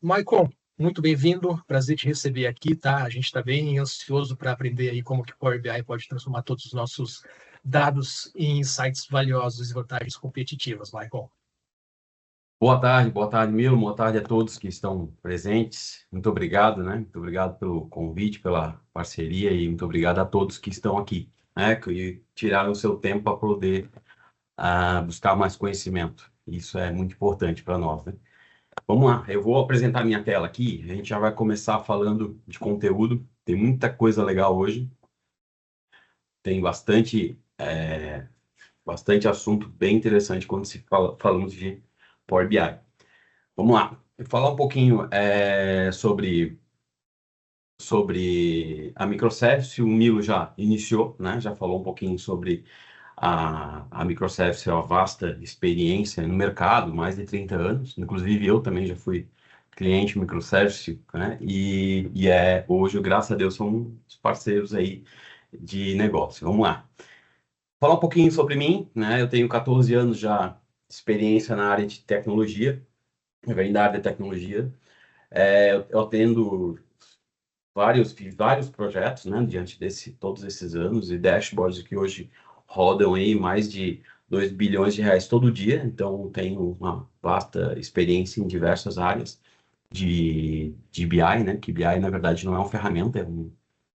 Michael, muito bem-vindo, prazer te receber aqui, tá? A gente está bem ansioso para aprender aí como que o Power BI pode transformar todos os nossos dados em insights valiosos e vantagens competitivas, Michael. Boa tarde, Milo. Boa tarde a todos que estão presentes. Muito obrigado, né? Muito obrigado pelo convite, pela parceria e muito obrigado a todos que estão aqui, né? Que tiraram o seu tempo para poder buscar mais conhecimento. Isso é muito importante para nós, né? Vamos lá, eu vou apresentar minha tela aqui. A gente já vai começar falando de conteúdo. Tem muita coisa legal hoje. Tem bastante assunto bem interessante quando falamos de Power BI. Vamos lá, eu vou falar um pouquinho sobre a microservice. O Milo já iniciou, né? Já falou um pouquinho sobre a microservice, a vasta experiência no mercado, mais de 30 anos. Inclusive, eu também já fui cliente microservice, né? Hoje, graças a Deus, somos parceiros aí de negócio. Vamos lá. Falar um pouquinho sobre mim, né? Eu tenho 14 anos já de experiência na área de tecnologia. Eu venho da área de tecnologia. Eu atendo fiz vários projetos, né, diante todos esses anos e dashboards que hoje rodam aí mais de 2 bilhões de reais todo dia. Então, tenho uma vasta experiência em diversas áreas de BI, né, que BI, na verdade, não é uma ferramenta,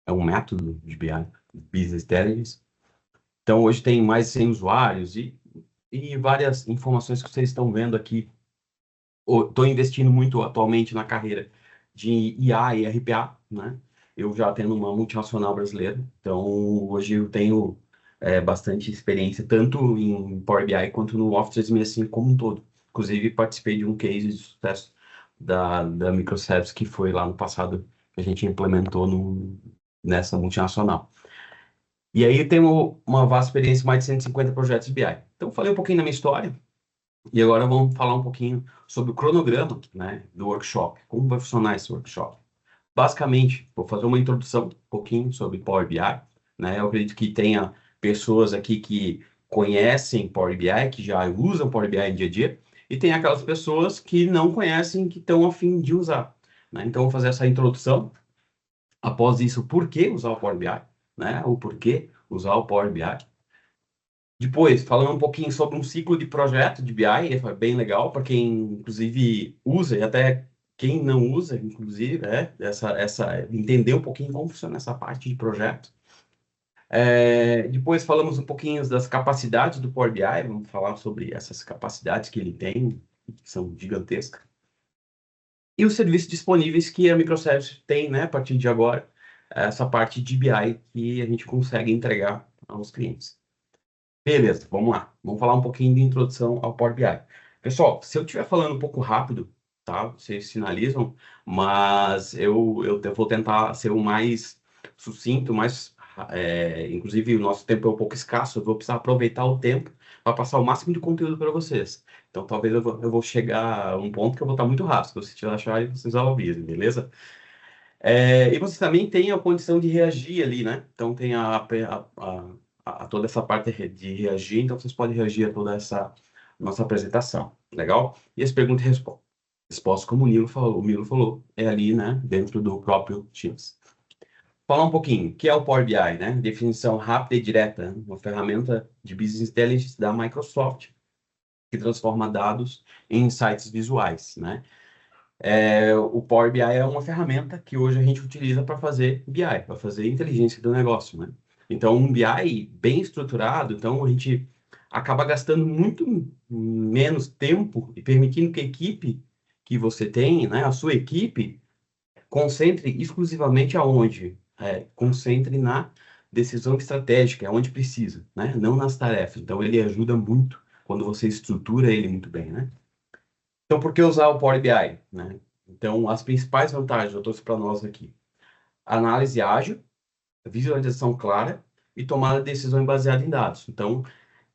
é um método de BI, Business Intelligence. Então, hoje tem mais de 100 usuários e várias informações que vocês estão vendo aqui. Estou investindo muito atualmente na carreira de IA e RPA, né? Eu já tendo uma multinacional brasileira, então hoje eu tenho bastante experiência tanto em Power BI quanto no Office 365 como um todo. Inclusive participei de um case de sucesso da microservice que foi lá no passado que a gente implementou nessa multinacional. E aí eu tenho uma vasta experiência em mais de 150 projetos de BI. Então falei um pouquinho da minha história. E agora vamos falar um pouquinho sobre o cronograma, né, do workshop. Como vai funcionar esse workshop? Basicamente, vou fazer uma introdução um pouquinho sobre Power BI, né? Eu acredito que tenha pessoas aqui que conhecem Power BI, que já usam Power BI em dia a dia, e tem aquelas pessoas que não conhecem, que estão a fim de usar, né? Então, vou fazer essa introdução. Após isso, por que usar o Power BI, né? O porquê usar o Power BI. Depois, falando um pouquinho sobre um ciclo de projeto de BI, é bem legal para quem, inclusive, usa e até quem não usa, inclusive, entender um pouquinho como funciona essa parte de projeto. Depois falamos um pouquinho das capacidades do Power BI, vamos falar sobre essas capacidades que ele tem, que são gigantescas. E os serviços disponíveis que a microservice tem, né, a partir de agora, essa parte de BI que a gente consegue entregar aos clientes. Beleza, vamos lá. Vamos falar um pouquinho de introdução ao Power BI. Pessoal, se eu estiver falando um pouco rápido, tá? Vocês sinalizam, mas eu vou tentar ser o mais sucinto, inclusive o nosso tempo é um pouco escasso, eu vou precisar aproveitar o tempo para passar o máximo de conteúdo para vocês. Então, talvez eu vou chegar a um ponto que eu vou estar muito rápido. Se vocês acharem, vocês avisem, beleza? E vocês também têm a condição de reagir ali, né? Então tem toda essa parte de reagir, então vocês podem reagir a toda essa nossa apresentação, legal? E as perguntas e respostas, como o Milo falou, é ali, né, dentro do próprio Teams. Falar um pouquinho, o que é o Power BI, né? Definição rápida e direta, uma ferramenta de Business Intelligence da Microsoft, que transforma dados em insights visuais, né? O Power BI é uma ferramenta que hoje a gente utiliza para fazer BI, para fazer inteligência do negócio, né? Então, um BI bem estruturado, então a gente acaba gastando muito menos tempo e permitindo que a equipe que você tem, né, a sua equipe, concentre exclusivamente aonde? Concentre na decisão estratégica, é onde precisa, né? Não nas tarefas. Então, ele ajuda muito quando você estrutura ele muito bem, né? Então, por que usar o Power BI, né? Então, as principais vantagens eu trouxe para nós aqui. Análise ágil, visualização clara e tomada de decisão baseada em dados. Então,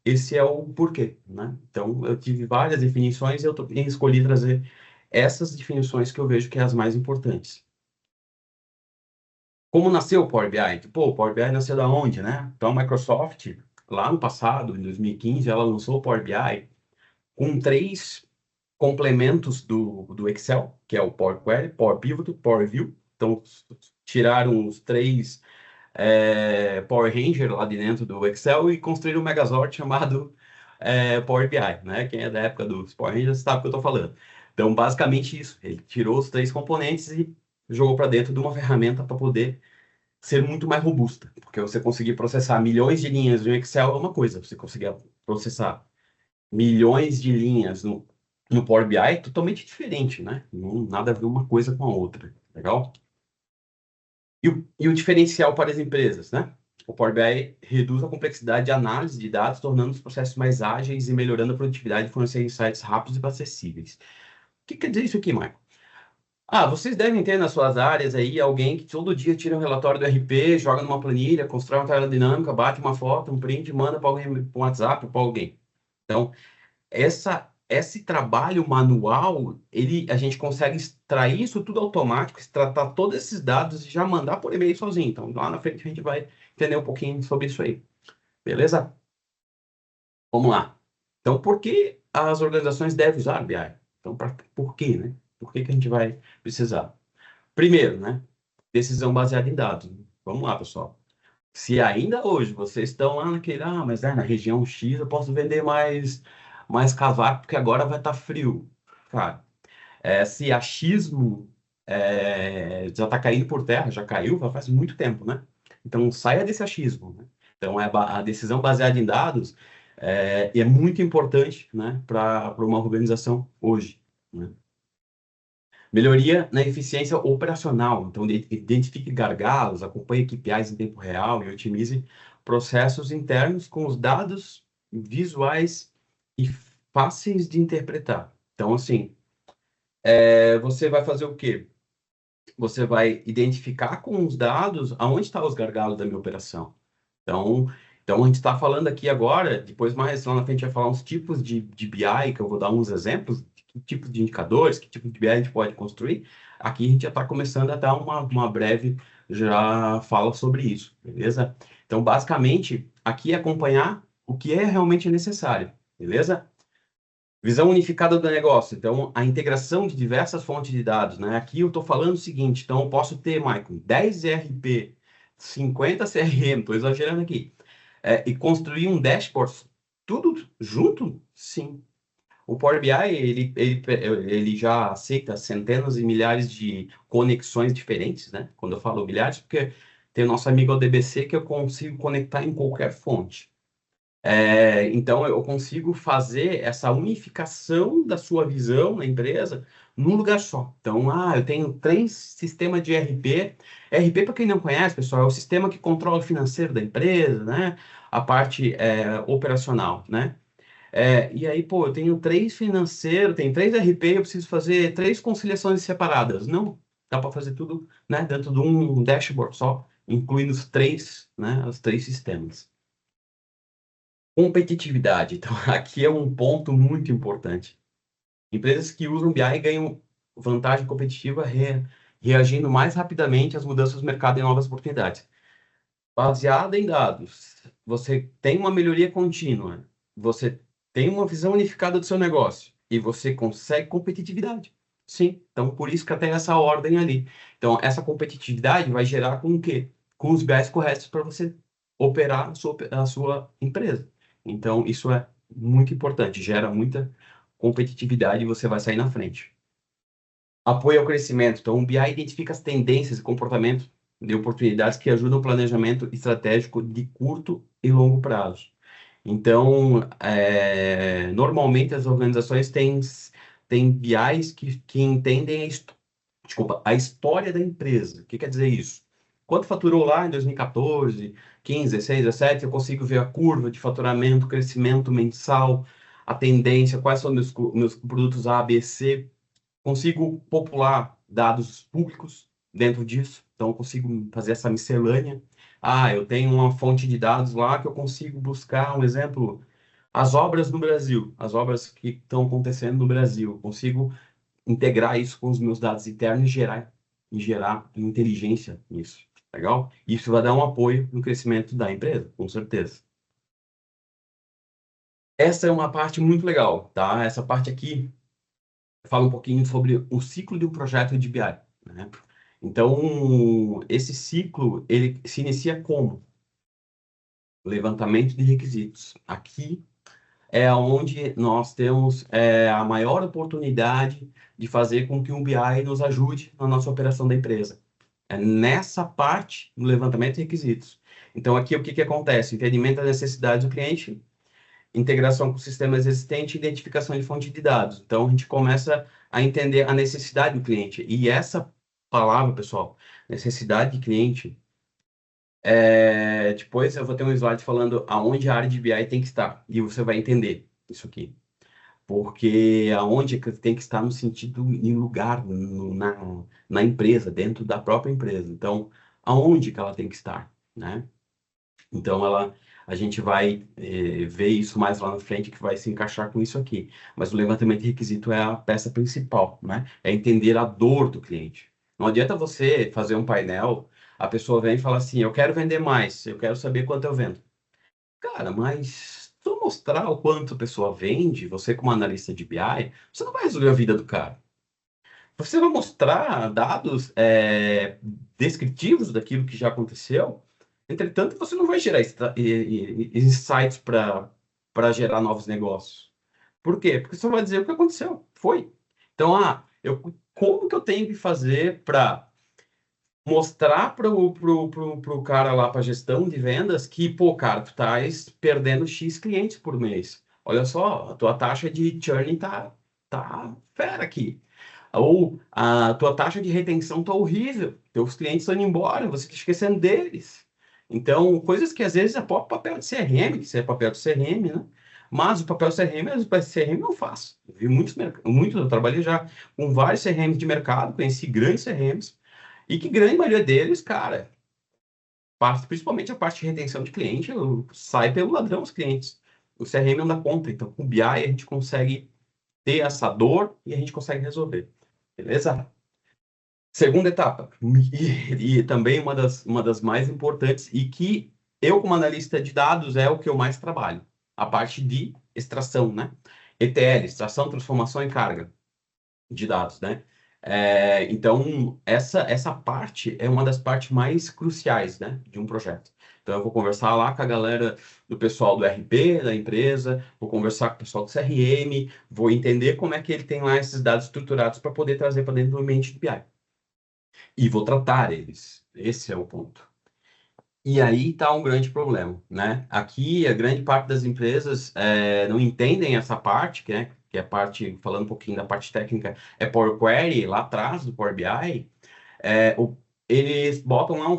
esse é o porquê, né? Então, eu tive várias definições e eu escolhi trazer essas definições que eu vejo que é as mais importantes. Como nasceu o Power BI? Pô, o Power BI nasceu da onde, né? Então, a Microsoft, lá no passado, em 2015, ela lançou o Power BI com três complementos do Excel, que é o Power Query, Power Pivot, Power View. Então, tiraram os três Power Ranger lá de dentro do Excel e construíram um Megazord chamado Power BI, né? Quem é da época dos Power Rangers sabe o que eu estou falando. Então, basicamente isso. Ele tirou os três componentes e jogou para dentro de uma ferramenta para poder ser muito mais robusta. Porque você conseguir processar milhões de linhas no Excel é uma coisa. Você conseguir processar milhões de linhas no Power BI é totalmente diferente, né? Não, nada a ver uma coisa com a outra. Legal? E o diferencial para as empresas, né? O Power BI reduz a complexidade de análise de dados, tornando os processos mais ágeis e melhorando a produtividade, fornecendo insights rápidos e acessíveis. O que quer dizer isso aqui, Michael? Ah, vocês devem ter nas suas áreas aí alguém que todo dia tira um relatório do RP, joga numa planilha, constrói uma tela dinâmica, bate uma foto, um print, manda para alguém, para um WhatsApp, para alguém. Então, esse trabalho manual, a gente consegue extrair isso tudo automático, extratar todos esses dados e já mandar por e-mail sozinho. Então, lá na frente a gente vai entender um pouquinho sobre isso aí. Beleza? Vamos lá. Então, por que as organizações devem usar BI? Então, por quê, né? Por que a gente vai precisar? Primeiro, né? Decisão baseada em dados. Vamos lá, pessoal. Se ainda hoje vocês estão lá naquele, mas na região X eu posso vender mais casaco porque agora vai estar frio. Cara, esse achismo já está caindo por terra, já caiu faz muito tempo, né? Então saia desse achismo, né? Então a decisão baseada em dados é muito importante, né, para uma organização hoje, né? Melhoria na eficiência operacional. Então, identifique gargalos, acompanhe KPIs em tempo real e otimize processos internos com os dados visuais e fáceis de interpretar. Então, assim, você vai fazer o quê? Você vai identificar com os dados aonde estão os gargalos da minha operação. Então a gente está falando aqui agora, depois mais lá na frente vai falar uns tipos de BI, que eu vou dar uns exemplos, que tipo de indicadores, que tipo de BI a gente pode construir. Aqui a gente já está começando a dar uma breve já fala sobre isso, beleza? Então, basicamente, aqui é acompanhar o que é realmente necessário, beleza? Visão unificada do negócio. Então, a integração de diversas fontes de dados, né? Aqui eu estou falando o seguinte, então eu posso ter, Michael, 10 ERP, 50 CRM, estou exagerando aqui, e construir um dashboard, tudo junto? Sim. O Power BI, ele já aceita centenas e milhares de conexões diferentes, né? Quando eu falo milhares, porque tem o nosso amigo ODBC que eu consigo conectar em qualquer fonte. Então, eu consigo fazer essa unificação da sua visão na empresa num lugar só. Então, eu tenho 3 sistemas de ERP. ERP, para quem não conhece, pessoal, é o sistema que controla o financeiro da empresa, né? A parte operacional, né? E aí, pô, eu tenho 3 financeiros, tenho 3 ERP, eu preciso fazer 3 conciliações separadas. Não, dá para fazer tudo, né, dentro de um dashboard só, incluindo os 3, né, os 3 sistemas. Competitividade. Então, aqui é um ponto muito importante. Empresas que usam BI ganham vantagem competitiva reagindo mais rapidamente às mudanças do mercado e novas oportunidades. Baseada em dados, você tem uma melhoria contínua, você tem uma visão unificada do seu negócio e você consegue competitividade. Sim, então por isso que até essa ordem ali. Então, essa competitividade vai gerar com o quê? Com os BIs corretos para você operar a sua empresa. Então, isso é muito importante, gera muita competitividade e você vai sair na frente. Apoio ao crescimento. Então, o BI identifica as tendências e comportamentos de oportunidades que ajudam o planejamento estratégico de curto e longo prazo. Então, normalmente as organizações têm BIs que entendem a história da empresa. O que quer dizer isso? Quanto faturou lá em 2014, 15, 16, 17, eu consigo ver a curva de faturamento, crescimento mensal, a tendência, quais são meus produtos A, B, C. Consigo popular dados públicos dentro disso, então eu consigo fazer essa miscelânea. Eu tenho uma fonte de dados lá que eu consigo buscar, um exemplo, as obras no Brasil, as obras que estão acontecendo no Brasil. Eu consigo integrar isso com os meus dados internos e gerar inteligência nisso. Legal? Isso vai dar um apoio no crescimento da empresa, com certeza. Essa é uma parte muito legal, tá? Essa parte aqui fala um pouquinho sobre o ciclo de um projeto de BI, né? Então, esse ciclo, ele se inicia como? Levantamento de requisitos. Aqui é onde nós temos a maior oportunidade de fazer com que o BI nos ajude na nossa operação da empresa. É nessa parte do levantamento de requisitos. Então, aqui o que acontece? Entendimento das necessidades do cliente, integração com sistemas existentes, identificação de fonte de dados. Então, a gente começa a entender a necessidade do cliente. E essa palavra, pessoal, necessidade de cliente, depois eu vou ter um slide falando aonde a área de BI tem que estar. E você vai entender isso aqui. Porque aonde que tem que estar no sentido, em lugar, na empresa, dentro da própria empresa. Então, aonde que ela tem que estar, né? Então, a gente vai ver isso mais lá na frente, que vai se encaixar com isso aqui. Mas o levantamento de requisito é a peça principal, né? É entender a dor do cliente. Não adianta você fazer um painel, a pessoa vem e fala assim, eu quero vender mais, eu quero saber quanto eu vendo. Cara, mas se eu mostrar o quanto a pessoa vende, você como analista de BI, você não vai resolver a vida do cara. Você vai mostrar dados descritivos daquilo que já aconteceu. Entretanto, você não vai gerar insights para gerar novos negócios. Por quê? Porque você vai dizer o que aconteceu. Foi. Então, como que eu tenho que fazer para mostrar pro cara lá, para gestão de vendas, que, pô, cara, tu tá perdendo X clientes por mês. Olha só, a tua taxa de churn tá fera aqui. Ou a tua taxa de retenção tá horrível. Teus clientes estão indo embora, você está esquecendo deles. Então, coisas que às vezes é próprio papel de CRM, que isso é papel de CRM, né? Mas o papel CRM, CRM eu faço. Eu vi eu trabalhei já com vários CRMs de mercado, conheci grandes CRMs, e que grande maioria deles, cara, principalmente a parte de retenção de cliente, sai pelo ladrão os clientes. O CRM não dá conta. Então, com o BI a gente consegue ter essa dor e a gente consegue resolver. Beleza? Segunda etapa, e também uma das mais importantes, e que eu, como analista de dados, é o que eu mais trabalho, a parte de extração, né? ETL, extração, transformação e carga de dados, né? Então, essa parte é uma das partes mais cruciais, né, de um projeto. Então, eu vou conversar lá com a galera do pessoal do RP da empresa, vou conversar com o pessoal do CRM, vou entender como é que ele tem lá esses dados estruturados para poder trazer para dentro do ambiente do BI. E vou tratar eles. Esse é o ponto. E aí está um grande problema, né? Aqui, a grande parte das empresas não entendem essa parte, que é a parte, falando um pouquinho da parte técnica, é Power Query, lá atrás do Power BI. É, o- Eles botam lá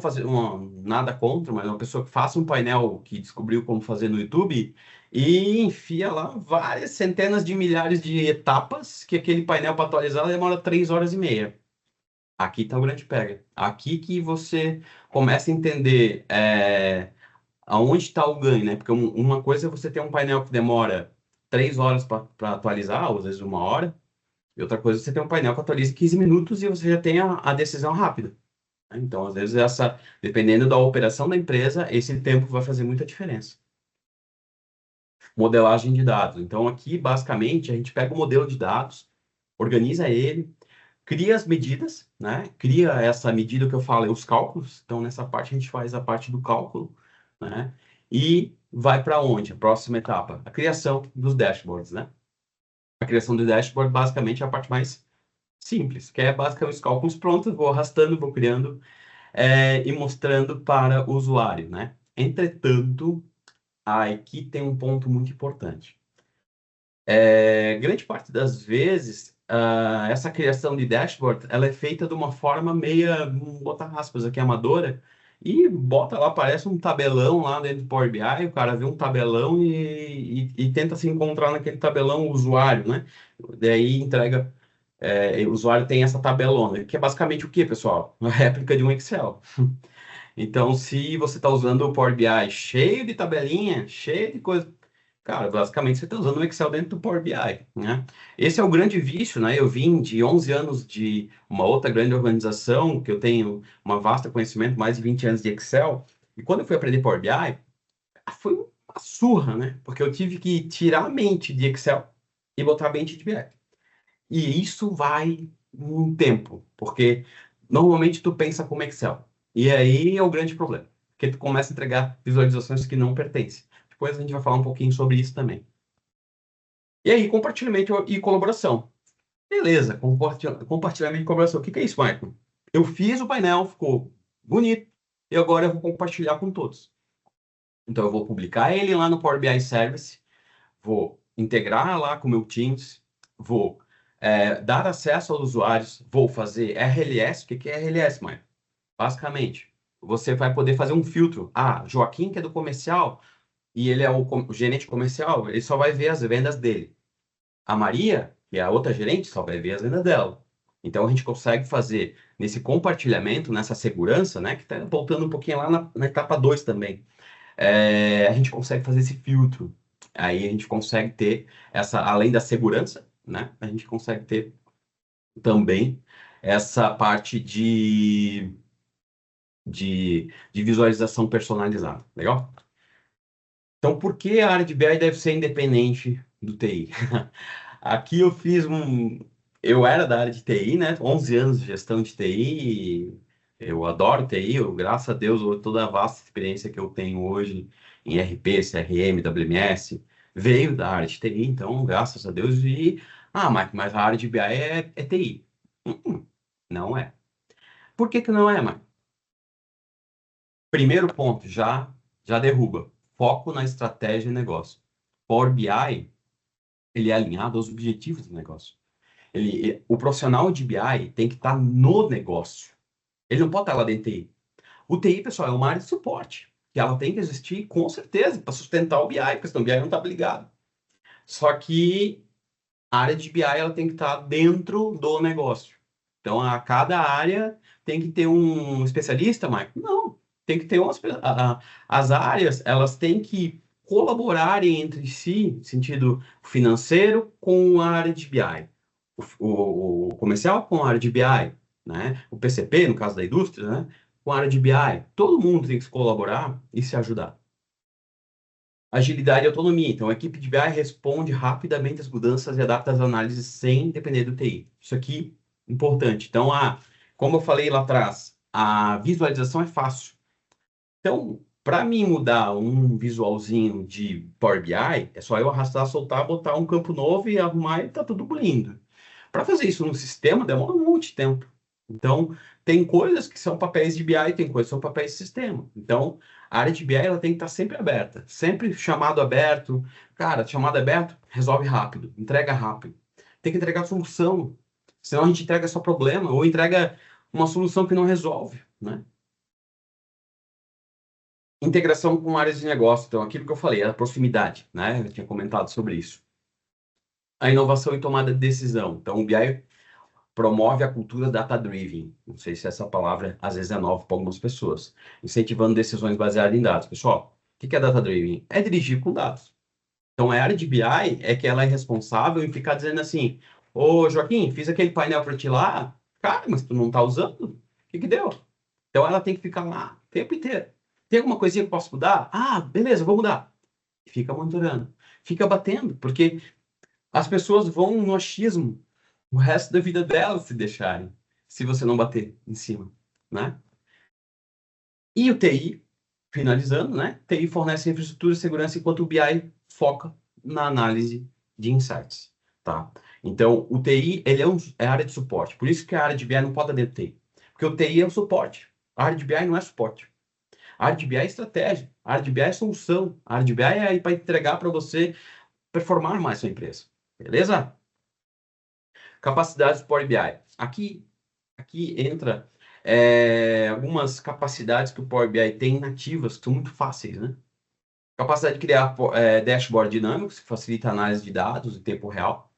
nada contra, mas uma pessoa que faça um painel que descobriu como fazer no YouTube e enfia lá várias centenas de milhares de etapas que aquele painel para atualizar demora 3 horas e meia. Aqui está o grande pega. Aqui que você começa a entender aonde está o ganho, né? Porque uma coisa é você ter um painel que demora 3 horas para atualizar, ou às vezes 1 hora, e outra coisa é você ter um painel que atualiza em 15 minutos e você já tem a decisão rápida, né? Então, às vezes, dependendo da operação da empresa, esse tempo vai fazer muita diferença. Modelagem de dados. Então, aqui, basicamente, a gente pega o modelo de dados, organiza ele, cria as medidas, né? Cria essa medida que eu falei, os cálculos. Então, nessa parte, a gente faz a parte do cálculo, né? E vai para onde? A próxima etapa, a criação dos dashboards, né? A criação do dashboard, basicamente, é a parte mais simples, que é basicamente os cálculos prontos, vou arrastando, vou criando e mostrando para o usuário, né? Entretanto, aqui tem um ponto muito importante. Grande parte das vezes, essa criação de dashboard, ela é feita de uma forma meia, vou botar aspas aqui, amadora, e bota lá, parece um tabelão lá dentro do Power BI, o cara vê um tabelão e tenta se encontrar naquele tabelão o usuário, né? Daí entrega, o usuário tem essa tabelona, que é basicamente o que, pessoal? Uma réplica de um Excel. Então, se você está usando o Power BI cheio de tabelinha, cheio de coisa, cara, basicamente você está usando o Excel dentro do Power BI, né? Esse é o grande vício, né? Eu vim de 11 anos de uma outra grande organização, que eu tenho uma vasta conhecimento, mais de 20 anos de Excel, e quando eu fui aprender Power BI, foi uma surra, né? Porque eu tive que tirar a mente de Excel e botar a mente de BI. E isso vai um tempo, porque normalmente tu pensa como Excel. E aí é o grande problema, porque tu começa a entregar visualizações que não pertencem. Depois a gente vai falar um pouquinho sobre isso também. E aí, compartilhamento e colaboração. Beleza, compartilhamento e colaboração. O que é isso, Michael? Eu fiz o painel, ficou bonito, e agora eu vou compartilhar com todos. Então, eu vou publicar ele lá no Power BI Service, vou integrar lá com o meu Teams, vou dar acesso aos usuários, vou fazer RLS. O que é RLS, Maia? Basicamente, você vai poder fazer um filtro. Ah, Joaquim, que é do comercial, e ele é o gerente comercial, ele só vai ver as vendas dele. A Maria, que é a outra gerente, só vai ver as vendas dela. Então, a gente consegue fazer nesse compartilhamento, nessa segurança, né, que está voltando um pouquinho lá na etapa 2 também. A gente consegue fazer esse filtro. Aí a gente consegue ter essa, além da segurança, né? A gente consegue ter também essa parte de visualização personalizada. Legal? Então, por que a área de BI deve ser independente do TI? Aqui eu fiz um. Eu era da área de TI, né? 11 anos de gestão de TI. Eu adoro TI, graças a Deus, toda a vasta experiência que eu tenho hoje em RP, CRM, WMS, veio da área de TI, então, graças a Deus. Mike, mas a área de BI é TI. Não é. Por que não é, Mike? Primeiro ponto, já derruba. Foco na estratégia e negócio. Power BI, ele é alinhado aos objetivos do negócio. O profissional de BI tem que estar no negócio. Ele não pode estar lá dentro de TI. O TI, pessoal, é uma área de suporte, que ela tem que existir com certeza para sustentar o BI, porque senão o BI não está ligado. Só que a área de BI ela tem que estar dentro do negócio. Então, a cada área tem que ter um especialista, Mike? Não, tem que ter as áreas, elas têm que colaborar entre si, sentido financeiro, com a área de BI. O comercial com a área de BI, né? O PCP, no caso da indústria, né? Com a área de BI. Todo mundo tem que se colaborar e se ajudar. Agilidade e autonomia. Então, a equipe de BI responde rapidamente às mudanças e adapta as análises sem depender do TI. Isso aqui é importante. Então, como eu falei lá atrás, a visualização é fácil. Então, para mim mudar um visualzinho de Power BI, é só eu arrastar, soltar, botar um campo novo e arrumar e tá tudo lindo. Para fazer isso no sistema, demora um monte de tempo. Então, tem coisas que são papéis de BI, tem coisas que são papéis de sistema. Então, a área de BI ela tem que estar sempre aberta, sempre chamado aberto. Cara, chamado aberto, resolve rápido, entrega rápido. Tem que entregar solução, senão a gente entrega só problema ou entrega uma solução que não resolve, né? Integração com áreas de negócio. Então, aquilo que eu falei, a proximidade, né? Eu tinha comentado sobre isso. A inovação e tomada de decisão. Então, o BI promove a cultura data-driven. Não sei se essa palavra às vezes é nova para algumas pessoas. Incentivando decisões baseadas em dados. Pessoal, o que é data-driven? É dirigir com dados. Então, a área de BI é que ela é responsável em ficar dizendo assim: Ô Joaquim, fiz aquele painel para ti lá. Cara, mas tu não está usando? O que deu? Então, ela tem que ficar lá o tempo inteiro. Tem alguma coisinha que eu posso mudar? Ah, beleza, vou mudar. Fica monitorando. Fica batendo, porque as pessoas vão no achismo o resto da vida delas se deixarem, se você não bater em cima, né? E o TI, finalizando, né? TI fornece infraestrutura e segurança enquanto o BI foca na análise de insights, tá? Então, o TI, ele é área de suporte. Por isso que a área de BI não pode dar dentro do TI. Porque o TI é o suporte. A área de BI não é suporte. A área de BI é estratégia. A área de BI é solução. A área de BI é aí para entregar para você performar mais sua empresa. Beleza? Capacidades do Power BI. Aqui entra algumas capacidades que o Power BI tem nativas, que são muito fáceis, né? Capacidade de criar dashboard dinâmicos, que facilita a análise de dados em tempo real.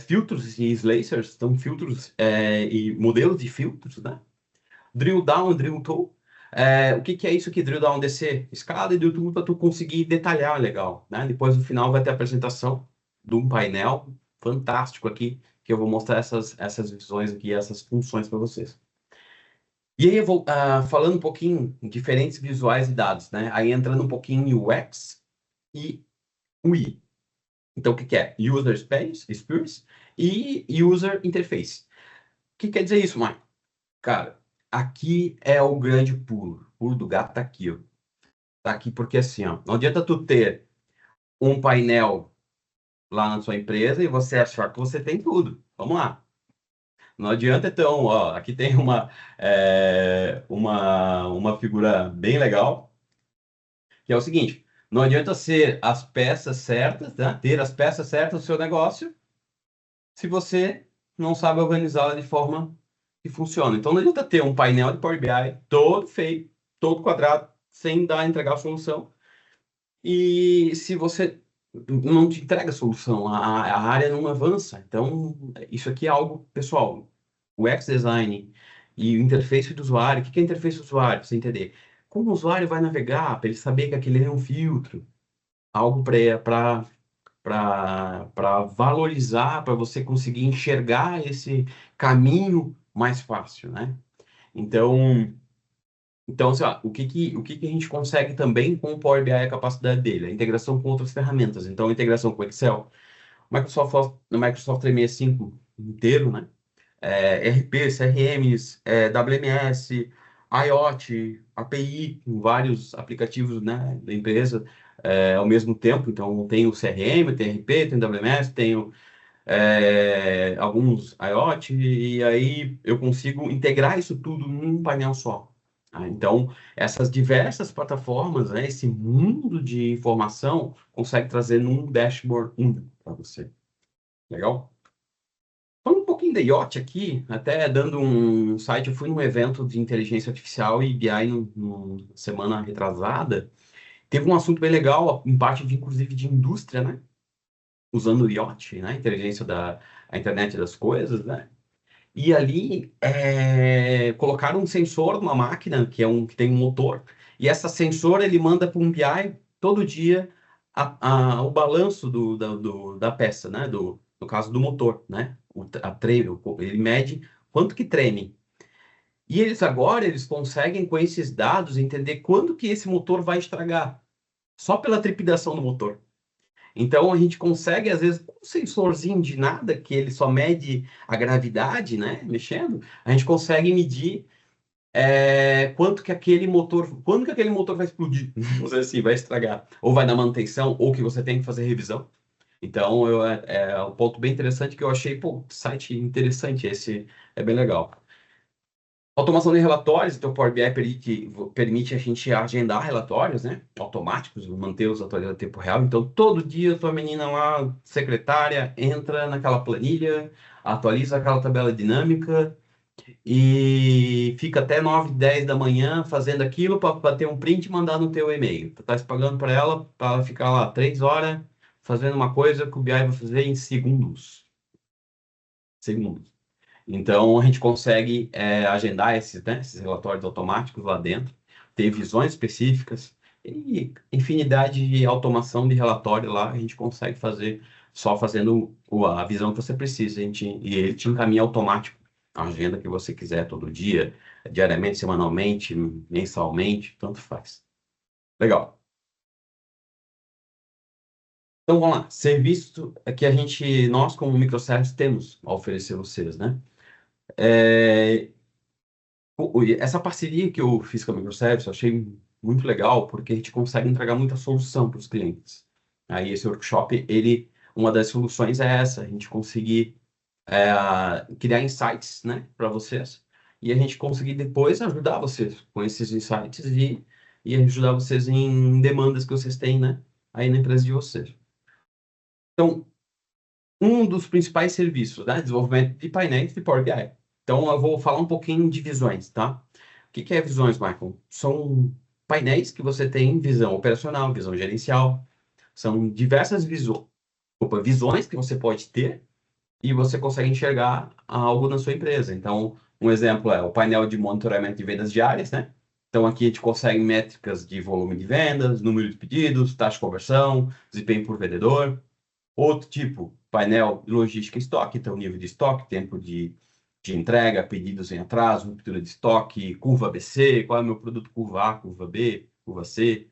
Filtros e slacers, então filtros e modelos de filtros, né? Drill down e drill tool. O que é isso aqui? Drill down, descer escada e drill tool para tu conseguir detalhar legal, né? Depois no final vai ter a apresentação de um painel fantástico aqui, que eu vou mostrar essas visões aqui, essas funções para vocês. E aí eu vou falando um pouquinho em diferentes visuais e dados, né? Aí entrando um pouquinho em UX e UI. Então, o que é? User Experience e User Interface. O que quer dizer isso, Mike? Cara, aqui é o grande pulo. O pulo do gato tá aqui, ó. Tá aqui porque assim, ó, não adianta tu ter um painel lá na sua empresa e você achar que você tem tudo. Vamos lá. Não adianta, então, ó, aqui tem uma figura bem legal, que é o seguinte: não adianta ser as peças certas, né? Ter as peças certas do seu negócio, se você não sabe organizá-la de forma que funcione. Então, não adianta ter um painel de Power BI todo feio, todo quadrado, sem entregar a solução. E se você não te entrega a solução, a área não avança. Então, isso aqui é algo pessoal. O UX design e o interface do usuário. O que é interface do usuário? Pra você entender. Como o usuário vai navegar, para ele saber que aquele é um filtro, algo para valorizar, para você conseguir enxergar esse caminho mais fácil, né? Então, assim, ó, o que que a gente consegue também com o Power BI, a capacidade dele? A integração com outras ferramentas. Então, a integração com o Excel, Microsoft 365 inteiro, né? RP, CRMs, WMS, IoT, API, com vários aplicativos, né, da empresa ao mesmo tempo. Então, tem o CRM, tem RP, tem WMS, tem alguns IoT, e aí eu consigo integrar isso tudo num painel só. Tá? Então, essas diversas plataformas, né, esse mundo de informação, consegue trazer num dashboard único para você. Legal? Falando um pouquinho da IoT aqui, até dando um site, eu fui num evento de inteligência artificial e BI semana retrasada. Teve um assunto bem legal, em parte inclusive de indústria, né? Usando o IoT, né? A internet das coisas, né? E ali colocaram um sensor numa máquina que tem um motor, e essa sensor ele manda para um BI todo dia o balanço da peça, né? No caso do motor, né? Ele mede quanto que treme. E eles conseguem com esses dados entender quando que esse motor vai estragar, só pela trepidação do motor. Então a gente consegue, às vezes, com um sensorzinho de nada, que ele só mede a gravidade, né, mexendo, a gente consegue medir quando que aquele motor vai explodir, vamos dizer assim, vai estragar, ou vai dar manutenção, ou que você tem que fazer revisão. Então é um ponto bem interessante que eu achei, pô, site interessante, esse é bem legal. Automação de relatórios, então o Power BI permite a gente agendar relatórios, né, automáticos, mantê-los atualizados em tempo real. Então, todo dia, tua menina lá, secretária, entra naquela planilha, atualiza aquela tabela dinâmica e fica até 9, 10 da manhã fazendo aquilo para bater um print e mandar no teu e-mail. Tu estás pagando para ela ficar lá 3 horas fazendo uma coisa que o BI vai fazer em segundos. Segundos. Então, a gente consegue agendar esses relatórios automáticos lá dentro, ter visões específicas e infinidade de automação de relatório lá, a gente consegue fazer só fazendo a visão que você precisa. E ele te encaminha automático a agenda que você quiser todo dia, diariamente, semanalmente, mensalmente, tanto faz. Legal. Então, vamos lá. Serviço que nós como microservices temos a oferecer a vocês, né? É, Essa parceria que eu fiz com a Microservice, eu achei muito legal, porque a gente consegue entregar muita solução para os clientes. Aí esse workshop, uma das soluções é essa, a gente conseguir criar insights, né, para vocês, e a gente conseguir depois ajudar vocês com esses insights e ajudar vocês em demandas que vocês têm, né, aí na empresa de vocês. Então, um dos principais serviços, né? Desenvolvimento de painéis de Power BI. Então, eu vou falar um pouquinho de visões, tá? O que que é visões, Michael? São painéis que você tem visão operacional, visão gerencial. São diversas visões que você pode ter e você consegue enxergar algo na sua empresa. Então, um exemplo é o painel de monitoramento de vendas diárias, né? Então, aqui a gente consegue métricas de volume de vendas, número de pedidos, taxa de conversão, desempenho por vendedor. Outro tipo, painel de logística e estoque, então nível de estoque, tempo de entrega, pedidos em atraso, ruptura de estoque, curva ABC, qual é o meu produto, curva A, curva B, curva C.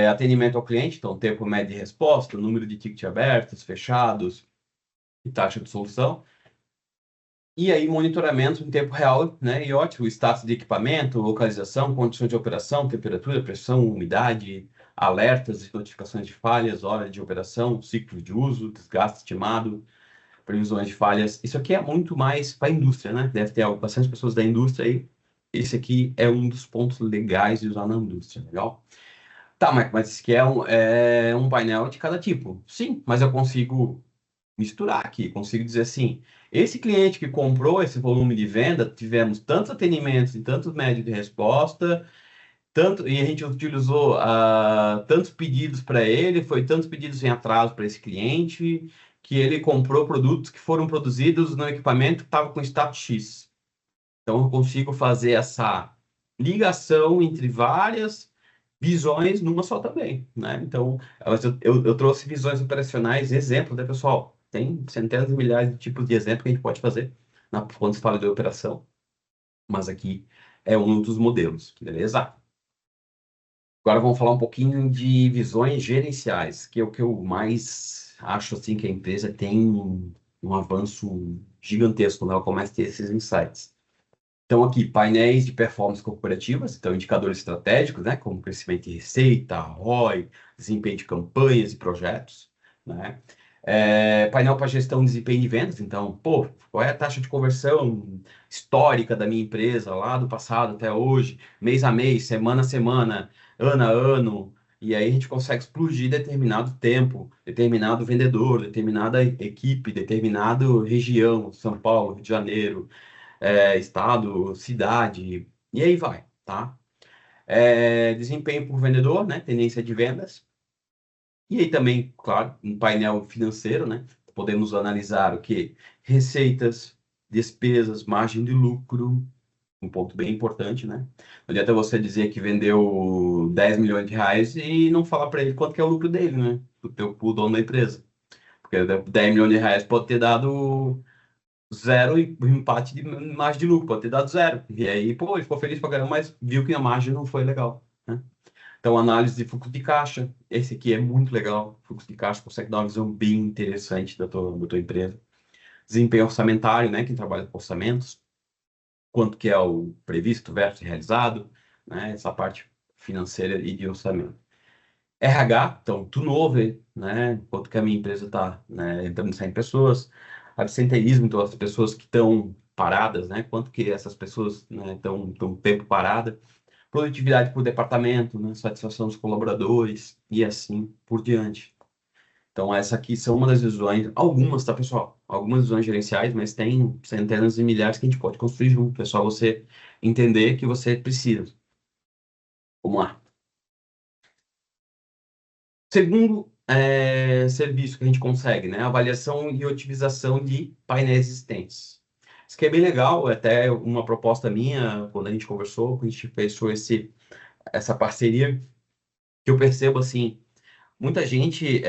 Atendimento ao cliente, então tempo médio de resposta, número de tickets abertos, fechados, e taxa de solução. E aí, monitoramento em tempo real, né? E ótimo, o status de equipamento, localização, condições de operação, temperatura, pressão, umidade, alertas e notificações de falhas, hora de operação, ciclo de uso, desgaste estimado, previsões de falhas. Isso aqui é muito mais para a indústria, né? Deve ter bastante pessoas da indústria aí. Esse aqui é um dos pontos legais de usar na indústria, legal? Tá, mas isso aqui é um painel de cada tipo. Sim, mas eu consigo misturar aqui, consigo dizer assim, esse cliente que comprou esse volume de venda, tivemos tantos atendimentos e tantos médios de resposta, tanto, e a gente utilizou tantos pedidos para ele, foi tantos pedidos em atraso para esse cliente, que ele comprou produtos que foram produzidos no equipamento que estava com status X. Então, eu consigo fazer essa ligação entre várias visões numa só também, né? Então, eu trouxe visões operacionais, exemplos, né, pessoal? Tem centenas de milhares de tipos de exemplos que a gente pode fazer quando se fala de operação, mas aqui é um dos modelos, beleza? Agora vamos falar um pouquinho de visões gerenciais, que é o que eu mais acho assim que a empresa tem um avanço gigantesco quando ela começa a ter esses insights. Então, aqui, painéis de performance corporativas, então, indicadores estratégicos, né, como crescimento de receita, ROI, desempenho de campanhas e projetos, né? Painel para gestão de desempenho de vendas, então, pô, qual é a taxa de conversão histórica da minha empresa, lá do passado até hoje, mês a mês, semana a semana, ano a ano, e aí a gente consegue explodir determinado tempo, determinado vendedor, determinada equipe, determinado região, São Paulo, Rio de Janeiro, estado, cidade, e aí vai, tá? Desempenho por vendedor, né? Tendência de vendas. E aí também, claro, um painel financeiro, né? Podemos analisar o que? Receitas, despesas, margem de lucro, um ponto bem importante, né? Não adianta você dizer que vendeu 10 milhões de reais e não falar para ele quanto que é o lucro dele, né? O dono da empresa. Porque 10 milhões de reais pode ter dado zero e o empate de margem de lucro, pode ter dado zero. E aí, pô, ele ficou feliz pra caramba, mas viu que a margem não foi legal, né? Então, análise de fluxo de caixa, esse aqui é muito legal. Fluxo de caixa consegue dar uma visão bem interessante da tua empresa. Desempenho orçamentário, né? Quem trabalha com orçamentos, quanto que é o previsto versus realizado, né? Essa parte financeira e de orçamento. RH, então, turnover, né? Quanto que a minha empresa está, né, entrando e saindo pessoas. Absenteísmo, então, as pessoas que estão paradas, né? Quanto que essas pessoas, né, estão tempo parada. Produtividade por departamento, né? Satisfação dos colaboradores e assim por diante. Então, essa aqui são uma das visões, algumas, tá, pessoal? Algumas visões gerenciais, mas tem centenas e milhares que a gente pode construir junto. É só você entender que você precisa. Vamos lá. Segundo serviço que a gente consegue, né? Avaliação e otimização de painéis existentes. Isso aqui é bem legal, é até uma proposta minha, quando a gente conversou, quando a gente fechou essa parceria, que eu percebo assim, muita gente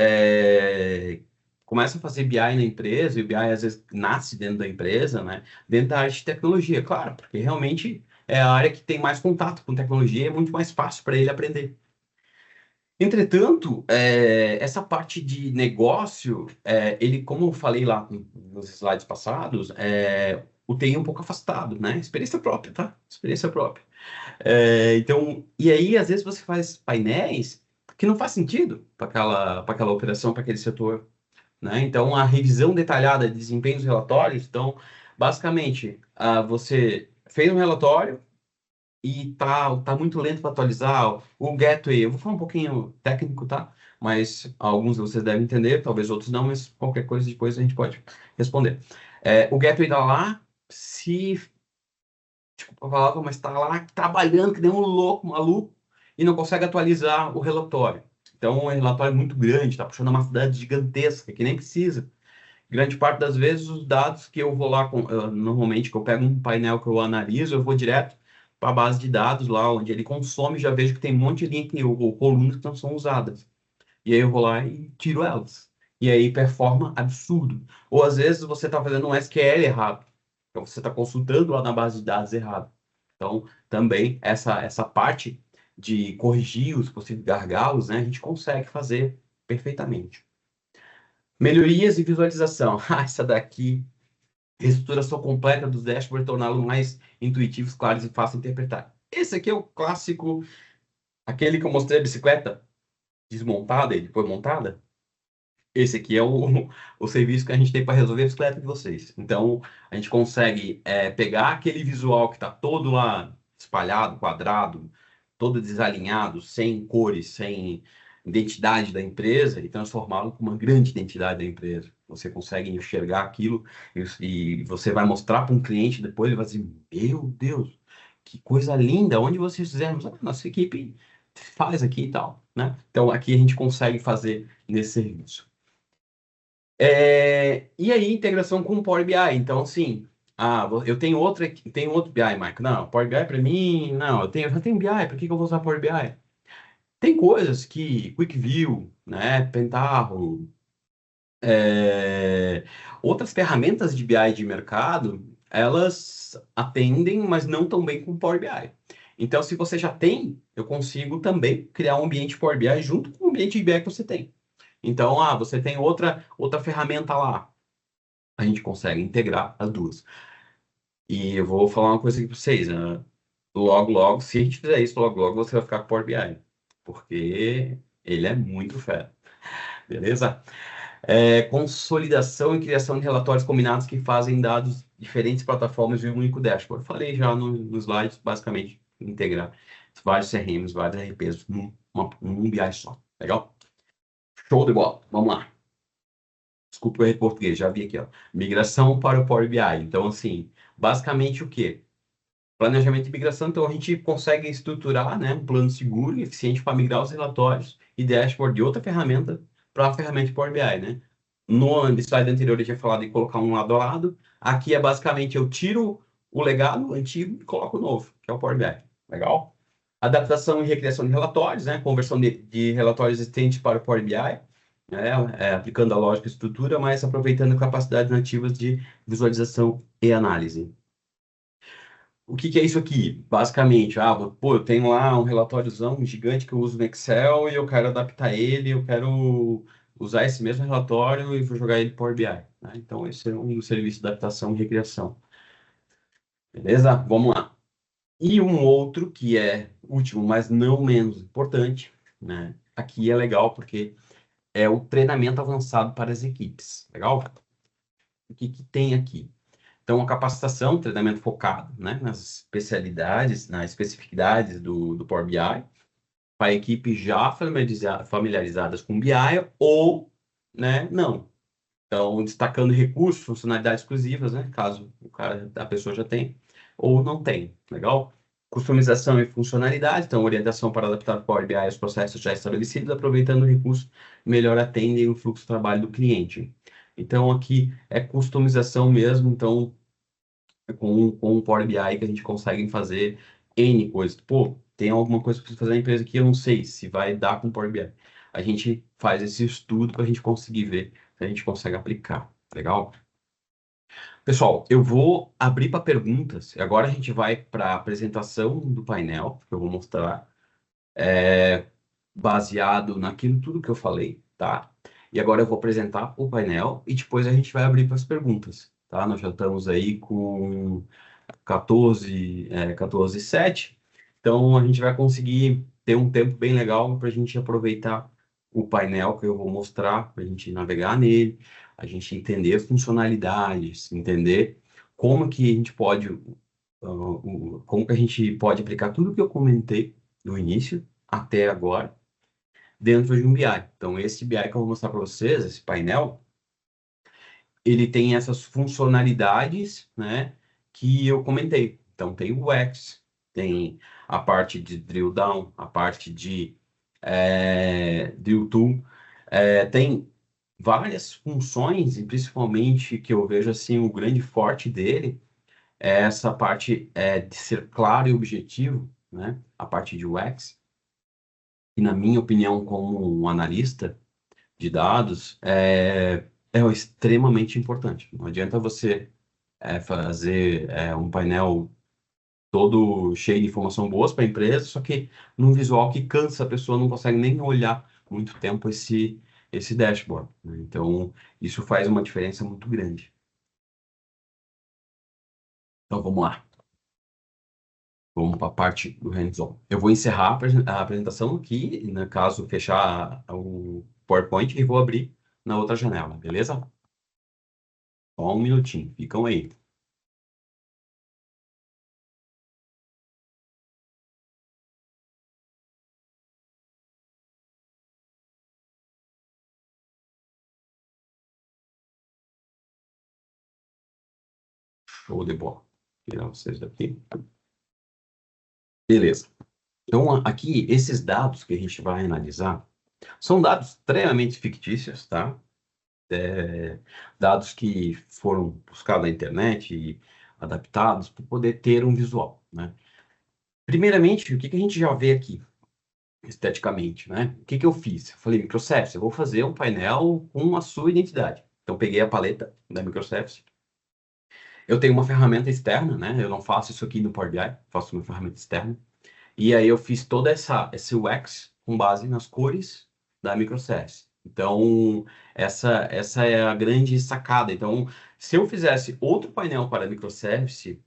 começa a fazer BI na empresa, e o BI às vezes nasce dentro da empresa, né? Dentro da área de tecnologia, claro, porque realmente é a área que tem mais contato com tecnologia, é muito mais fácil para ele aprender. Entretanto, essa parte de negócio, ele, como eu falei lá nos slides passados, o TI é um pouco afastado, né? Experiência própria, tá? Experiência própria. Então, e aí, às vezes, você faz painéis que não faz sentido para aquela operação, para aquele setor, né? Então, a revisão detalhada de desempenhos relatórios, então, basicamente, você fez um relatório, e tá muito lento para atualizar. O gateway, eu vou falar um pouquinho técnico, tá? Mas alguns de vocês devem entender, talvez outros não, mas qualquer coisa depois a gente pode responder. O gateway tá lá, desculpa a palavra, mas tá lá trabalhando que nem um louco, maluco, e não consegue atualizar o relatório. Então, o relatório é muito grande, tá puxando uma cidade gigantesca, que nem precisa. Grande parte das vezes, os dados que eu vou lá, normalmente, que eu pego um painel que eu analiso, eu vou direto para a base de dados lá, onde ele consome, já vejo que tem um monte de linha ou colunas que não são usadas. E aí eu vou lá e tiro elas. E aí performa absurdo. Ou às vezes você está fazendo um SQL errado. Então você está consultando lá na base de dados errado. Então também essa parte de corrigir os possíveis gargalos, né, a gente consegue fazer perfeitamente. Melhorias e visualização. Essa daqui, reestruturação completa dos dashboards, torná-los mais intuitivos, claros e fácil de interpretar. Esse aqui é o clássico, aquele que eu mostrei a bicicleta desmontada e depois montada. Esse aqui é o serviço que a gente tem para resolver a bicicleta de vocês. Então, a gente consegue pegar aquele visual que está todo lá espalhado, quadrado, todo desalinhado, sem cores, sem identidade da empresa e transformá-lo com uma grande identidade da empresa. Você consegue enxergar aquilo e você vai mostrar para um cliente depois, ele vai dizer, meu Deus, que coisa linda, onde vocês fizeram? Ah, nossa equipe faz aqui e tal, né? Então, aqui a gente consegue fazer nesse serviço. E aí, integração com o Power BI. Então, assim, eu tenho outro BI, Marco. Não, Power BI para mim, não, eu já tenho BI, para que eu vou usar Power BI? Tem coisas que QuickView, né, Pentaho, é, outras ferramentas de BI de mercado, elas atendem, mas não tão bem com o Power BI. Então, se você já tem, eu consigo também criar um ambiente Power BI junto com o ambiente de BI que você tem. Então, você tem outra ferramenta lá. A gente consegue integrar as duas. E eu vou falar uma coisa aqui para vocês, né? Logo, logo, se a gente fizer isso, logo, logo você vai ficar com o Power BI. Porque ele é muito fera. Beleza? Consolidação e criação de relatórios combinados que fazem dados de diferentes plataformas em um único dashboard. Eu falei já nos slides, basicamente, integrar vários CRMs, vários RPs num BI só. Legal? Show de bola. Vamos lá. Desculpa o erro de português, já vi aqui, ó. Migração para o Power BI. Então, assim, basicamente o quê? Planejamento de migração, então a gente consegue estruturar, né, um plano seguro e eficiente para migrar os relatórios e dashboard de outra ferramenta para a ferramenta de Power BI, né? No slide anterior eu tinha falado de colocar um lado a lado. Aqui é basicamente eu tiro o legado antigo e coloco o novo, que é o Power BI. Legal? Adaptação e recriação de relatórios, né? Conversão de relatórios existentes para o Power BI, né? Aplicando a lógica e estrutura, mas aproveitando capacidades nativas de visualização e análise. O que é isso aqui? Basicamente, eu tenho lá um relatóriozão gigante que eu uso no Excel e eu quero adaptar ele, eu quero usar esse mesmo relatório e vou jogar ele para Power BI, né? Então, esse é um serviço de adaptação e recriação. Beleza? Vamos lá. E um outro que é último, mas não menos importante, né? Aqui é legal porque é o treinamento avançado para as equipes. Legal? O que tem aqui? Então, a capacitação, treinamento focado, né, nas especialidades, nas especificidades do Power BI, para equipes já familiarizadas com BI ou, né, não. Então, destacando recursos, funcionalidades exclusivas, né, caso a pessoa já tenha, ou não tem, legal? Customização e funcionalidade, então, orientação para adaptar o Power BI aos processos já estabelecidos, aproveitando o recurso, melhor atendem o fluxo de trabalho do cliente. Então, aqui é customização mesmo, então, com o Power BI que a gente consegue fazer N coisas. Pô, tem alguma coisa que eu preciso fazer na empresa que eu não sei se vai dar com o Power BI. A gente faz esse estudo para a gente conseguir ver se a gente consegue aplicar. Legal? Pessoal, eu vou abrir para perguntas. E agora a gente vai para a apresentação do painel, que eu vou mostrar, baseado naquilo tudo que eu falei, tá? E agora eu vou apresentar o painel e depois a gente vai abrir para as perguntas, tá? Nós já estamos aí com 14:07. Então, a gente vai conseguir ter um tempo bem legal para a gente aproveitar o painel que eu vou mostrar, para a gente navegar nele, a gente entender as funcionalidades, entender como que a gente pode, como que a gente pode aplicar tudo que eu comentei no início até agora dentro de um BI. Então, esse BI que eu vou mostrar para vocês, esse painel, ele tem essas funcionalidades, né, que eu comentei. Então, tem o X, tem a parte de drill down, a parte de drill tool, tem várias funções, e principalmente que eu vejo assim, o grande forte dele é essa parte de ser claro e objetivo, né, a parte de UX, e na minha opinião, como um analista de dados, é extremamente importante. Não adianta você fazer um painel todo cheio de informação boas para a empresa, só que num visual que cansa, a pessoa não consegue nem olhar muito tempo esse dashboard, né? Então, isso faz uma diferença muito grande. Então, vamos lá. Vamos para a parte do hands-on. Eu vou encerrar a apresentação aqui, no caso, fechar o PowerPoint e vou abrir na outra janela, beleza? Só um minutinho, ficam aí. Show de bola. Tirar vocês daqui. Beleza. Então, aqui, esses dados que a gente vai analisar são dados extremamente fictícios, tá? Dados que foram buscados na internet e adaptados para poder ter um visual, né? Primeiramente, o que a gente já vê aqui, esteticamente, né? O que eu fiz? Eu falei, Microservice, eu vou fazer um painel com a sua identidade. Então, peguei a paleta da Microservice. Eu tenho uma ferramenta externa, né? Eu não faço isso aqui no Power BI, faço uma ferramenta externa. E aí eu fiz toda esse UX com base nas cores da microservice. Então, essa é a grande sacada. Então, se eu fizesse outro painel para microservice,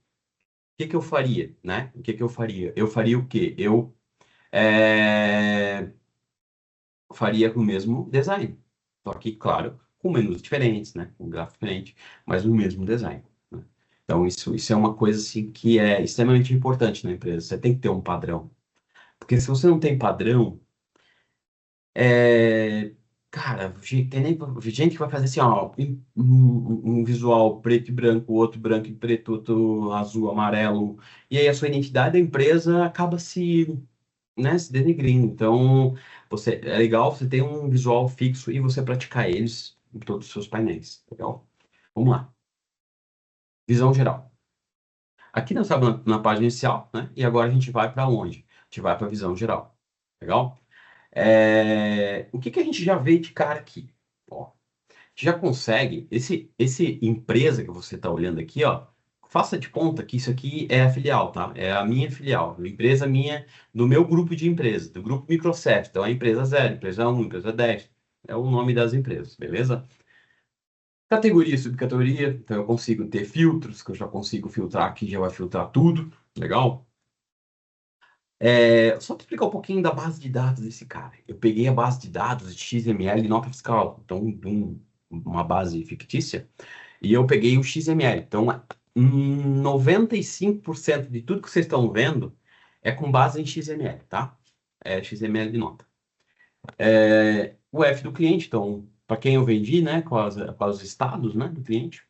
o que eu faria, né? O que eu faria? Eu faria o quê? Eu faria o mesmo design. Só que, claro, com menus diferentes, né? Com gráfico diferente, mas o mesmo design, né? Então, isso é uma coisa assim, que é extremamente importante na empresa. Você tem que ter um padrão. Porque se você não tem padrão, É, cara, tem gente que vai fazer assim, ó, um visual preto e branco, outro branco e preto, outro azul, amarelo, e aí a sua identidade da empresa acaba né, se denegrindo. Então, é legal você ter um visual fixo e você praticar eles em todos os seus painéis, legal? Vamos lá. Visão geral. Aqui nós estamos na página inicial, né? E agora a gente vai para onde? A gente vai para a visão geral, legal? O que a gente já vê de cara aqui? Ó, já consegue, esse empresa que você está olhando aqui, ó, faça de conta que isso aqui é a filial, tá? É a minha filial, a empresa minha, do meu grupo de empresas, do grupo Microsoft. Então, é a empresa 0, empresa 1, empresa 10, é o nome das empresas, beleza? Categoria, subcategoria, então eu consigo ter filtros, que eu já consigo filtrar aqui, já vai filtrar tudo, legal? Só para explicar um pouquinho da base de dados desse cara. Eu peguei a base de dados de XML e nota fiscal, então uma base fictícia, e eu peguei o XML. Então, 95% de tudo que vocês estão vendo é com base em XML, tá? É XML de nota. O F do cliente, então, para quem eu vendi, né? Quais os estados, né, do cliente.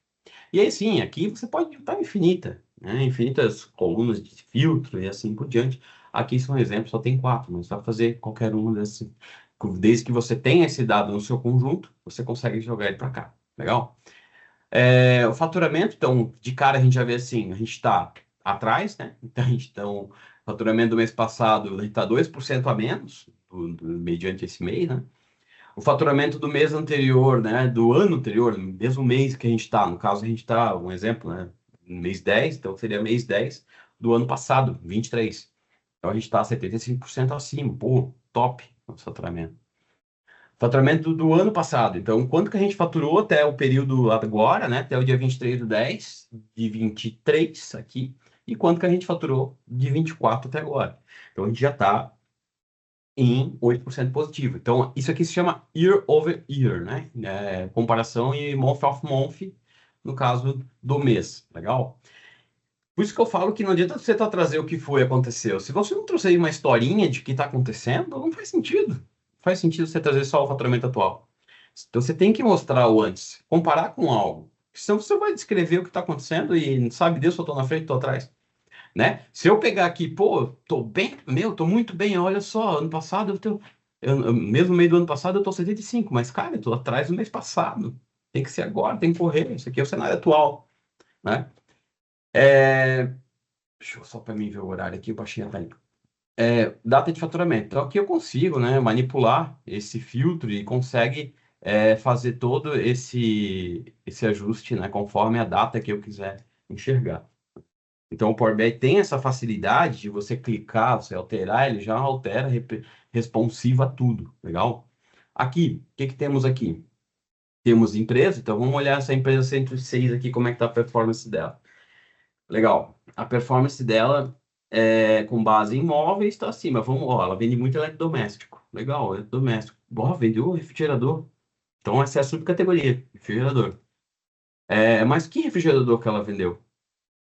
E aí, sim, aqui você pode botar infinita, né? Infinitas colunas de filtro e assim por diante. Aqui são exemplos, só tem 4, mas dá para fazer qualquer um desses. Desde que você tenha esse dado no seu conjunto, você consegue jogar ele para cá. Legal? O faturamento, então, de cara a gente já vê assim, a gente está atrás, né? Então, o faturamento do mês passado, a gente está 2% a menos, mediante esse mês, né? O faturamento do mês anterior, né? Do ano anterior, mesmo mês que a gente está, no caso a gente está, um exemplo, né? Mês 10, então seria mês 10 do ano passado, 23. Então a gente está 75% acima, pô, top o faturamento. Faturamento do ano passado. Então, quanto que a gente faturou até o período agora, né? Até o dia 23/10 de 23 aqui. E quanto que a gente faturou de 24 até agora. Então, a gente já está em 8% positivo. Então, isso aqui se chama year over year, né? Comparação e month of month, no caso do mês. Legal? Por isso que eu falo que não adianta você trazer o que foi aconteceu. Se você não trouxer uma historinha de que está acontecendo, não faz sentido. Não faz sentido você trazer só o faturamento atual. Então você tem que mostrar o antes, comparar com algo. Senão você vai descrever o que está acontecendo e sabe Deus se eu estou na frente ou atrás. Né? Se eu pegar aqui, pô, tô bem, tô muito bem, olha só, ano passado mesmo meio do ano passado eu tô 75, mas cara, eu tô atrás do mês passado. Tem que ser agora, tem que correr. Isso aqui é o cenário atual, né? Deixa eu só para mim ver o horário aqui, o baixinho tá aí. Data de faturamento. Então, aqui eu consigo, né, manipular esse filtro e consegue fazer todo esse ajuste, né, conforme a data que eu quiser enxergar. Então, o Power BI tem essa facilidade de você clicar, você alterar, ele já altera responsivo a tudo, legal? Aqui, o que que temos aqui? Temos empresa, então vamos olhar essa empresa 106 aqui, como é que está a performance dela. Legal. A performance dela, com base em imóveis, está acima. Vamos, ó, ela vende muito eletrodoméstico. Legal, eletrodoméstico. Ó, vendeu refrigerador. Então, essa é a subcategoria, refrigerador. Mas que refrigerador que ela vendeu?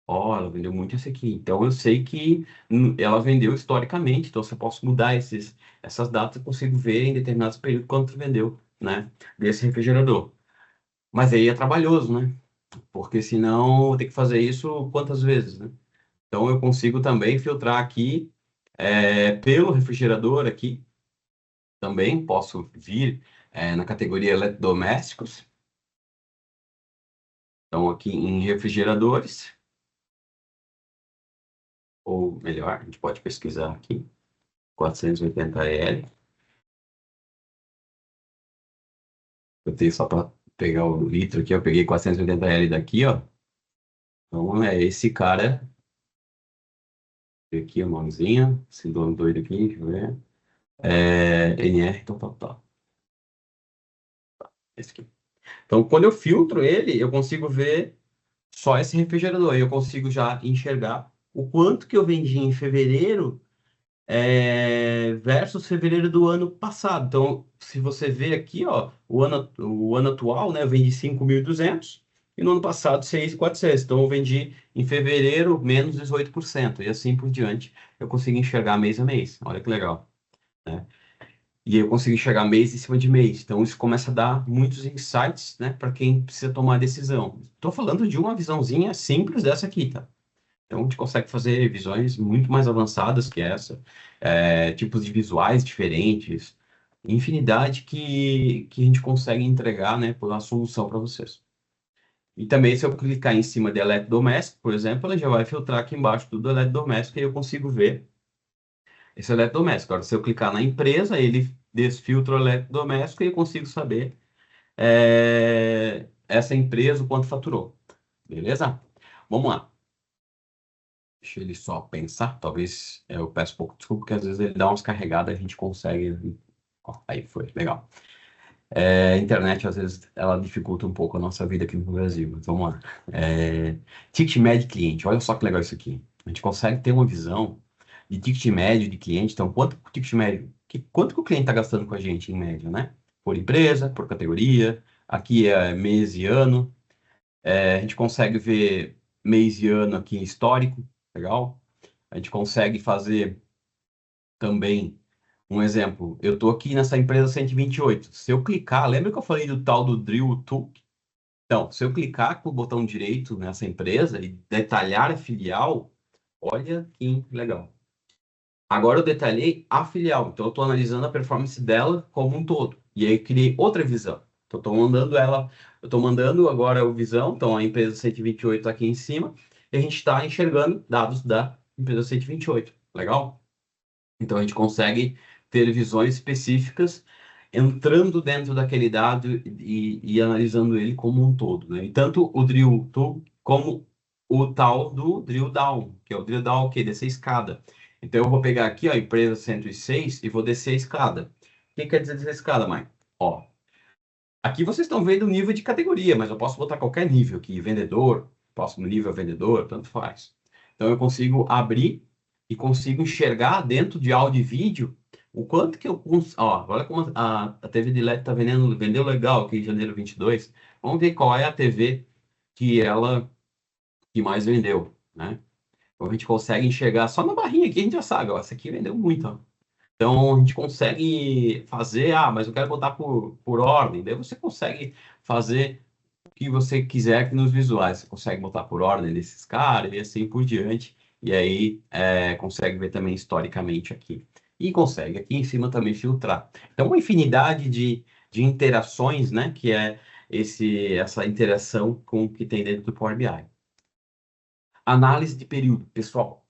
Ó, ela vendeu muito esse aqui. Então, eu sei que ela vendeu historicamente. Então, se eu posso mudar essas datas, eu consigo ver em determinados períodos quanto vendeu, né, desse refrigerador. Mas aí é trabalhoso, né? Porque senão eu vou ter que fazer isso quantas vezes, né? Então, eu consigo também filtrar aqui pelo refrigerador aqui. Também posso vir na categoria eletrodomésticos. Então, aqui em refrigeradores, ou melhor, a gente pode pesquisar aqui, 480L. Eu tenho só para pegar o litro aqui, eu peguei 480L daqui, ó. Então, é esse cara. Aqui a mãozinha, esse dono doido aqui, deixa eu ver. NR, tal. Esse aqui. Então, quando eu filtro ele, eu consigo ver só esse refrigerador. Eu consigo já enxergar o quanto que eu vendi em fevereiro versus fevereiro do ano passado. Então, se você vê aqui, ó, o ano atual, né, eu vendi 5.200 e no ano passado 6.400. Então, eu vendi em fevereiro menos 18% e assim por diante. Eu consigo enxergar mês a mês. Olha que legal, né? E eu consigo enxergar mês em cima de mês. Então, isso começa a dar muitos insights, né, para quem precisa tomar decisão. Estou falando de uma visãozinha simples dessa aqui, tá? Então, a gente consegue fazer visões muito mais avançadas que essa, tipos de visuais diferentes, infinidade que a gente consegue entregar, né, por uma solução para vocês. E também, se eu clicar em cima de eletrodoméstico, por exemplo, ela já vai filtrar aqui embaixo tudo eletrodoméstico e eu consigo ver esse eletrodoméstico. Agora, se eu clicar na empresa, ele desfiltra o eletrodoméstico e eu consigo saber essa empresa, o quanto faturou. Beleza? Vamos lá. Deixa ele só pensar. Talvez eu peço um pouco de desculpa, porque às vezes ele dá umas carregadas, a gente consegue. Ó, aí foi, legal. A internet, às vezes, ela dificulta um pouco a nossa vida aqui no Brasil, mas vamos lá. Ticket médio de cliente, olha só que legal isso aqui. A gente consegue ter uma visão de ticket médio de cliente. Então, quanto o ticket médio, quanto que o cliente está gastando com a gente em média, né? Por empresa, por categoria. Aqui é mês e ano. A gente consegue ver mês e ano aqui histórico, legal? A gente consegue fazer também um exemplo. Eu estou aqui nessa empresa 128. Se eu clicar, lembra que eu falei do tal do Drill Tool? Então, se eu clicar com o botão direito nessa empresa e detalhar a filial, olha que legal. Agora eu detalhei a filial, então eu estou analisando a performance dela como um todo. E aí eu criei outra visão. Então, eu estou mandando agora o visão, então a empresa 128 está aqui em cima, e a gente está enxergando dados da empresa 128. Legal? Então a gente consegue ter visões específicas entrando dentro daquele dado e analisando ele como um todo, né? E tanto o drill to como o tal do drill down, que é o drill down que descer a escada. Então eu vou pegar aqui, ó, a empresa 106 e vou descer a escada. O que quer dizer descer a escada, Mike? Ó, aqui vocês estão vendo o nível de categoria, mas eu posso botar qualquer nível aqui, vendedor, próximo nível vendedor, tanto faz. Então eu consigo abrir e consigo enxergar dentro de áudio e vídeo o quanto que eu... Ó, olha como a TV de LED está vendeu legal aqui em janeiro 22. Vamos ver qual é a TV que mais vendeu, né? Então a gente consegue enxergar só na barrinha aqui, a gente já sabe, ó, essa aqui vendeu muito, ó. Então, a gente consegue fazer, mas eu quero botar por ordem. Daí você consegue fazer o que você quiser aqui nos visuais. Você consegue botar por ordem desses caras e assim por diante. E aí, consegue ver também historicamente aqui. E consegue aqui em cima também filtrar. Então, uma infinidade de interações, né? Que é essa interação com o que tem dentro do Power BI. Análise de período, pessoal.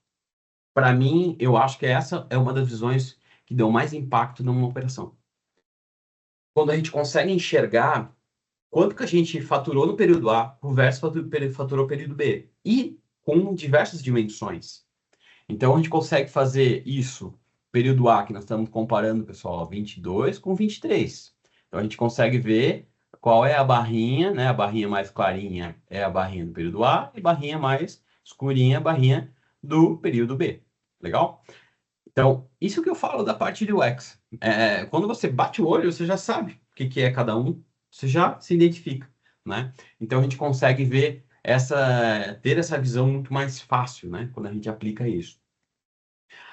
Para mim, eu acho que essa é uma das visões que dão mais impacto numa operação. Quando a gente consegue enxergar quanto que a gente faturou no período A versus faturou no período B, e com diversas dimensões. Então, a gente consegue fazer isso, período A, que nós estamos comparando, pessoal, 22 com 23. Então a gente consegue ver qual é a barrinha, né? A barrinha mais clarinha é a barrinha do período A e a barrinha mais escurinha é a barrinha do período B. Legal? Então, isso que eu falo da parte de UX. Quando você bate o olho, você já sabe o que é cada um, você já se identifica, né? Então a gente consegue ver ter essa visão muito mais fácil, né? Quando a gente aplica isso.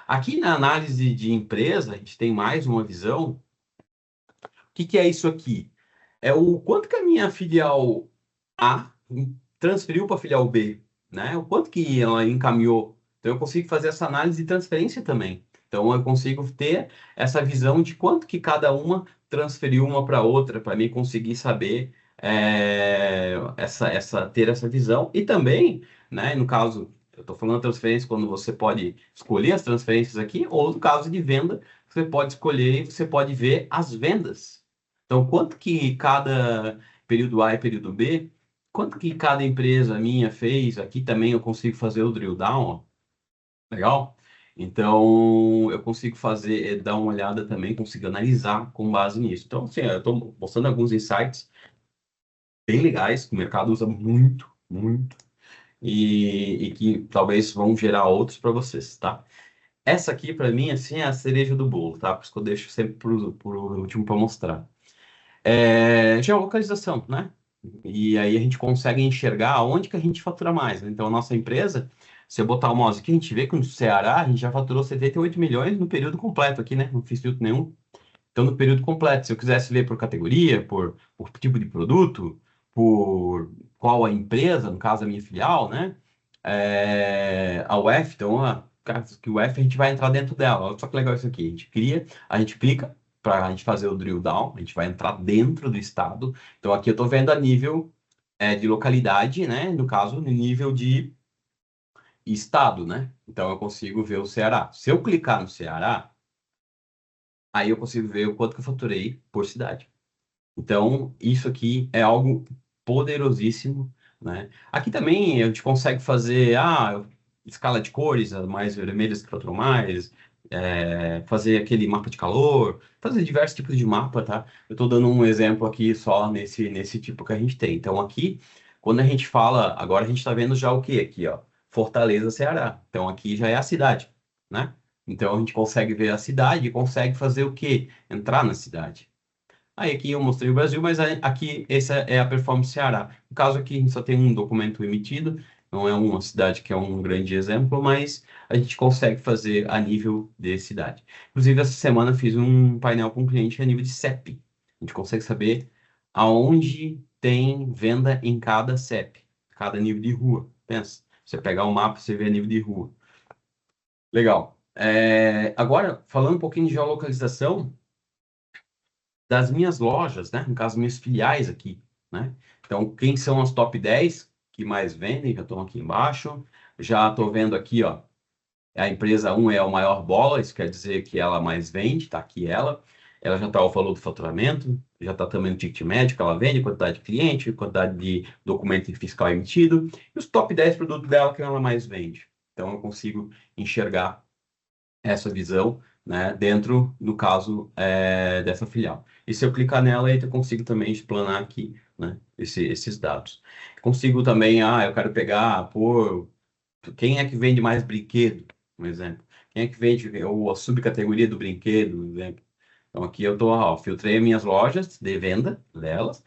Aqui na análise de empresa, a gente tem mais uma visão. O que é isso aqui? É o quanto que a minha filial A transferiu para a filial B, né? O quanto que ela encaminhou. Então eu consigo fazer essa análise de transferência também. Então eu consigo ter essa visão de quanto que cada uma transferiu uma para outra, para mim conseguir saber ter essa visão. E também, né, no caso, eu estou falando de transferência quando você pode escolher as transferências aqui, ou no caso de venda, você pode escolher e você pode ver as vendas. Então, quanto que cada período A e período B, quanto que cada empresa minha fez? Aqui também eu consigo fazer o drill down, ó. Legal? Então, eu consigo dar uma olhada também, consigo analisar com base nisso. Então, assim, eu estou mostrando alguns insights bem legais que o mercado usa muito, muito, e que talvez vão gerar outros para vocês, tá? Essa aqui, para mim, assim, é a cereja do bolo, tá? Por isso que eu deixo sempre por último para mostrar. Geolocalização, né? E aí a gente consegue enxergar onde que a gente fatura mais, né? Então, a nossa empresa, se eu botar o mouse aqui, a gente vê que no Ceará a gente já faturou 78 milhões no período completo aqui, né? Não fiz filtro nenhum. Então, no período completo, se eu quisesse ver por categoria, por tipo de produto, por qual a empresa, no caso a minha filial, né? A UF, então, que o F a gente vai entrar dentro dela. Olha só que legal isso aqui. A gente cria, a gente clica para a gente fazer o drill down, a gente vai entrar dentro do estado. Então, aqui eu estou vendo a nível de localidade, né? No caso, no nível de estado, né? Então, eu consigo ver o Ceará. Se eu clicar no Ceará, aí eu consigo ver o quanto que eu faturei por cidade. Então, isso aqui é algo poderosíssimo, né? Aqui também a gente consegue fazer escala de cores, as mais vermelhas que faturam mais, fazer aquele mapa de calor, fazer diversos tipos de mapa, tá? Eu estou dando um exemplo aqui só nesse tipo que a gente tem. Então, aqui, quando a gente fala, agora a gente está vendo já o que aqui, ó? Fortaleza, Ceará. Então, aqui já é a cidade, né? Então, a gente consegue ver a cidade e consegue fazer o quê? Entrar na cidade. Aí aqui eu mostrei o Brasil, mas aqui essa é a performance Ceará. No caso aqui a gente só tem um documento emitido, não é uma cidade que é um grande exemplo, mas a gente consegue fazer a nível de cidade. Inclusive essa semana eu fiz um painel com um cliente a nível de CEP. A gente consegue saber aonde tem venda em cada CEP, cada nível de rua. Pensa, você pegar o mapa, você vê a nível de rua. Legal. Agora, falando um pouquinho de geolocalização, das minhas lojas, né? No caso, minhas filiais aqui, né? Então, quem são as top 10 que mais vendem? Já estão aqui embaixo. Já estou vendo aqui, ó. A empresa 1 é o maior bola, isso quer dizer que ela mais vende, tá aqui ela. Ela já está o valor do faturamento, já está também o ticket médio que ela vende, quantidade de cliente, quantidade de documento fiscal emitido, e os top 10 produtos dela que ela mais vende. Então, eu consigo enxergar essa visão, né, dentro, no caso, dessa filial. E se eu clicar nela, eu consigo também explanar aqui, né, esses dados. Consigo também, eu quero pegar por quem é que vende mais brinquedo, um exemplo. Quem é que vende, ou a subcategoria do brinquedo, um exemplo. Então aqui eu filtrei minhas lojas de venda delas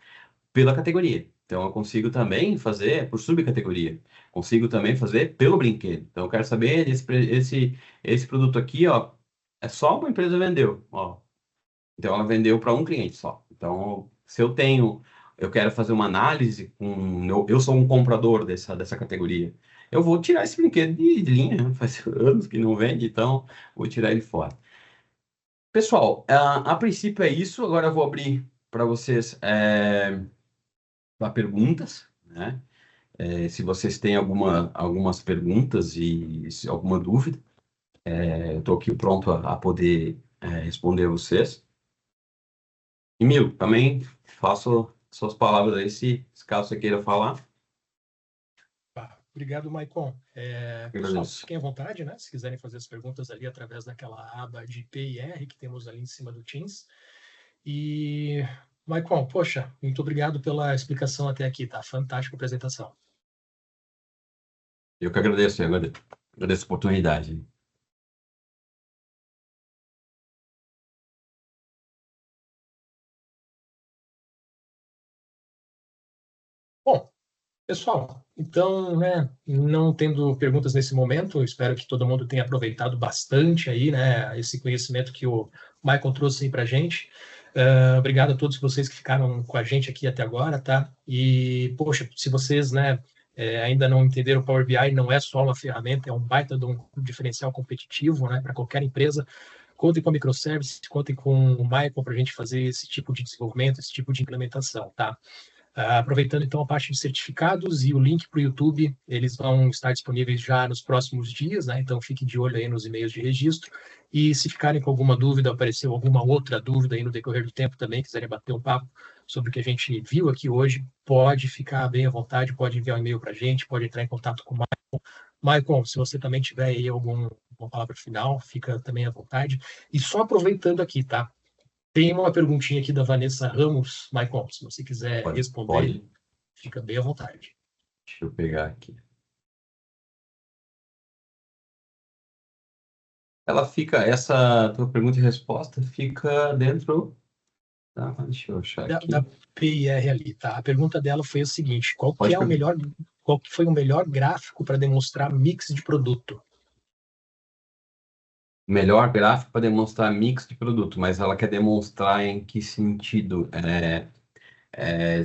pela categoria. Então, eu consigo também fazer por subcategoria. Consigo também fazer pelo brinquedo. Então, eu quero saber esse produto aqui, ó, é só uma empresa vendeu, ó. Então, ela vendeu para um cliente só. Então, se eu quero fazer uma análise eu sou um comprador dessa categoria. Eu vou tirar esse brinquedo de linha, né? Faz anos que não vende, então vou tirar ele fora. Pessoal, a princípio é isso. Agora eu vou abrir para vocês para perguntas, né? Se vocês têm algumas perguntas e alguma dúvida, eu estou aqui pronto a poder responder a vocês. E, Mil, também faço suas palavras aí, se caso você queira falar. Obrigado, Maicon. Pessoal, Agradeço. fiquem à vontade, né? Se quiserem fazer as perguntas ali através daquela aba de P e R que temos ali em cima do Teams. E Maicon, poxa, muito obrigado pela explicação até aqui, tá? Fantástica apresentação. Eu que agradeço, agradeço a oportunidade. Bom, pessoal, então, né, não tendo perguntas nesse momento, espero que todo mundo tenha aproveitado bastante aí, né, esse conhecimento que o Michael trouxe aí para a gente. Obrigado a todos vocês que ficaram com a gente aqui até agora, tá? E, poxa, se vocês, né, ainda não entenderam o Power BI, não é só uma ferramenta, é um baita de um diferencial competitivo, né, para qualquer empresa. Contem com a microservice, contem com o Michael para a gente fazer esse tipo de desenvolvimento, esse tipo de implementação, tá? Aproveitando então a parte de certificados e o link para o YouTube, eles vão estar disponíveis já nos próximos dias, né? Então fique de olho aí nos e-mails de registro. E se ficarem com alguma dúvida, apareceu alguma outra dúvida aí no decorrer do tempo também, quiserem bater um papo sobre o que a gente viu aqui hoje, pode ficar bem à vontade, pode enviar um e-mail para a gente, pode entrar em contato com o Michael. Michael, se você também tiver aí alguma palavra final, fica também à vontade. E só aproveitando aqui, tá? Tem uma perguntinha aqui da Vanessa Ramos. Michael, se você quiser responder, Pode. fica bem à vontade. Deixa eu pegar aqui. Essa tua pergunta e resposta fica dentro. Tá, deixa eu achar aqui. Da PIR ali, tá? A pergunta dela foi o seguinte: qual Pode que foi o melhor gráfico para demonstrar mix de produto? Melhor gráfico para demonstrar mix de produto, mas ela quer demonstrar em que sentido?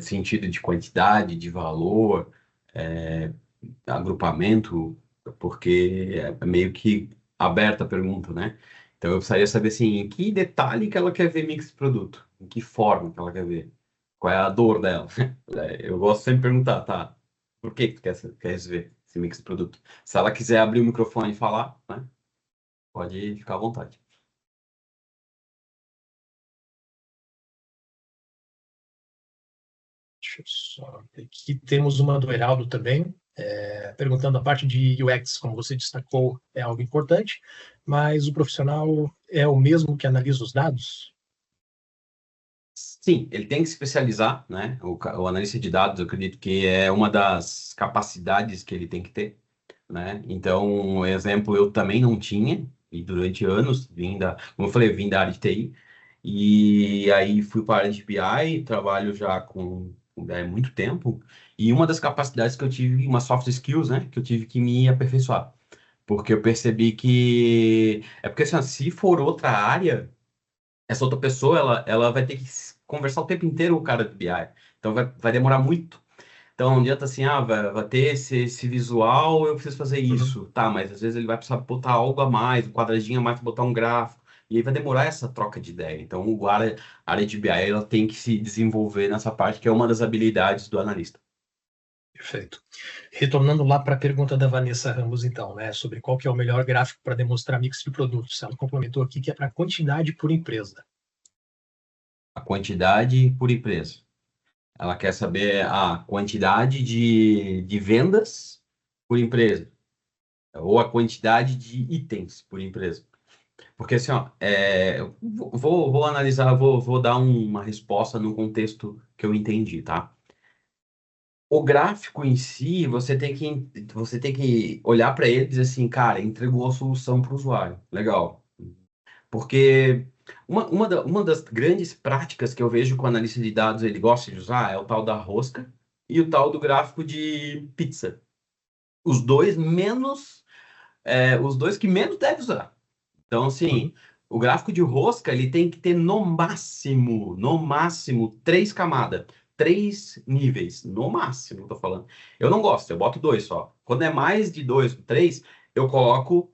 Sentido de quantidade, de valor, agrupamento, porque é meio que aberta a pergunta, né? Então eu precisaria saber assim, em que detalhe que ela quer ver mix de produto, em que forma que ela quer ver, qual é a dor dela. Eu gosto sempre de perguntar, tá? Por que que tu quer ver esse mix de produto? Se ela quiser abrir o microfone e falar, né? Pode ficar à vontade. Deixa eu só ver aqui. Temos uma do Heraldo também, perguntando a parte de UX, como você destacou, é algo importante, mas o profissional é o mesmo que analisa os dados? Sim, ele tem que se especializar, né? O analista de dados, eu acredito que é uma das capacidades que ele tem que ter, né? Então, um exemplo, eu também não tinha, e durante anos, como eu falei, vim da área de TI, e aí fui para a área de BI, trabalho já com muito tempo, e uma das capacidades que eu tive, uma soft skills, né? Que eu tive que me aperfeiçoar, porque eu percebi que, porque assim, ó, se for outra área, essa outra pessoa, ela vai ter que conversar o tempo inteiro com o cara do BI. Então vai demorar muito. Então não adianta assim, vai ter esse visual, eu preciso fazer Uhum. isso. Tá, mas às vezes ele vai precisar botar algo a mais, um quadradinho a mais para botar um gráfico. E aí vai demorar essa troca de ideia. Então a área de BI ela tem que se desenvolver nessa parte, que é uma das habilidades do analista. Perfeito. Retornando lá para a pergunta da Vanessa Ramos, então, né, sobre qual que é o melhor gráfico para demonstrar mix de produtos. Ela complementou aqui que é para quantidade por empresa. A quantidade por empresa. Ela quer saber a quantidade de vendas por empresa, ou a quantidade de itens por empresa. Porque assim, ó, eu vou analisar, vou dar uma resposta no contexto que eu entendi, tá? O gráfico em si, você tem que olhar para ele e dizer assim, cara, entregou a solução para o usuário. Legal. Porque uma das grandes práticas que eu vejo que o analista de dados ele gosta de usar é o tal da rosca e o tal do gráfico de pizza. Os dois menos, os dois que menos deve usar. Então, assim, Uhum. o gráfico de rosca, ele tem que ter no máximo, três camadas, três níveis, no máximo, tô falando. Eu não gosto, eu boto dois só. Quando é mais de dois, três, eu coloco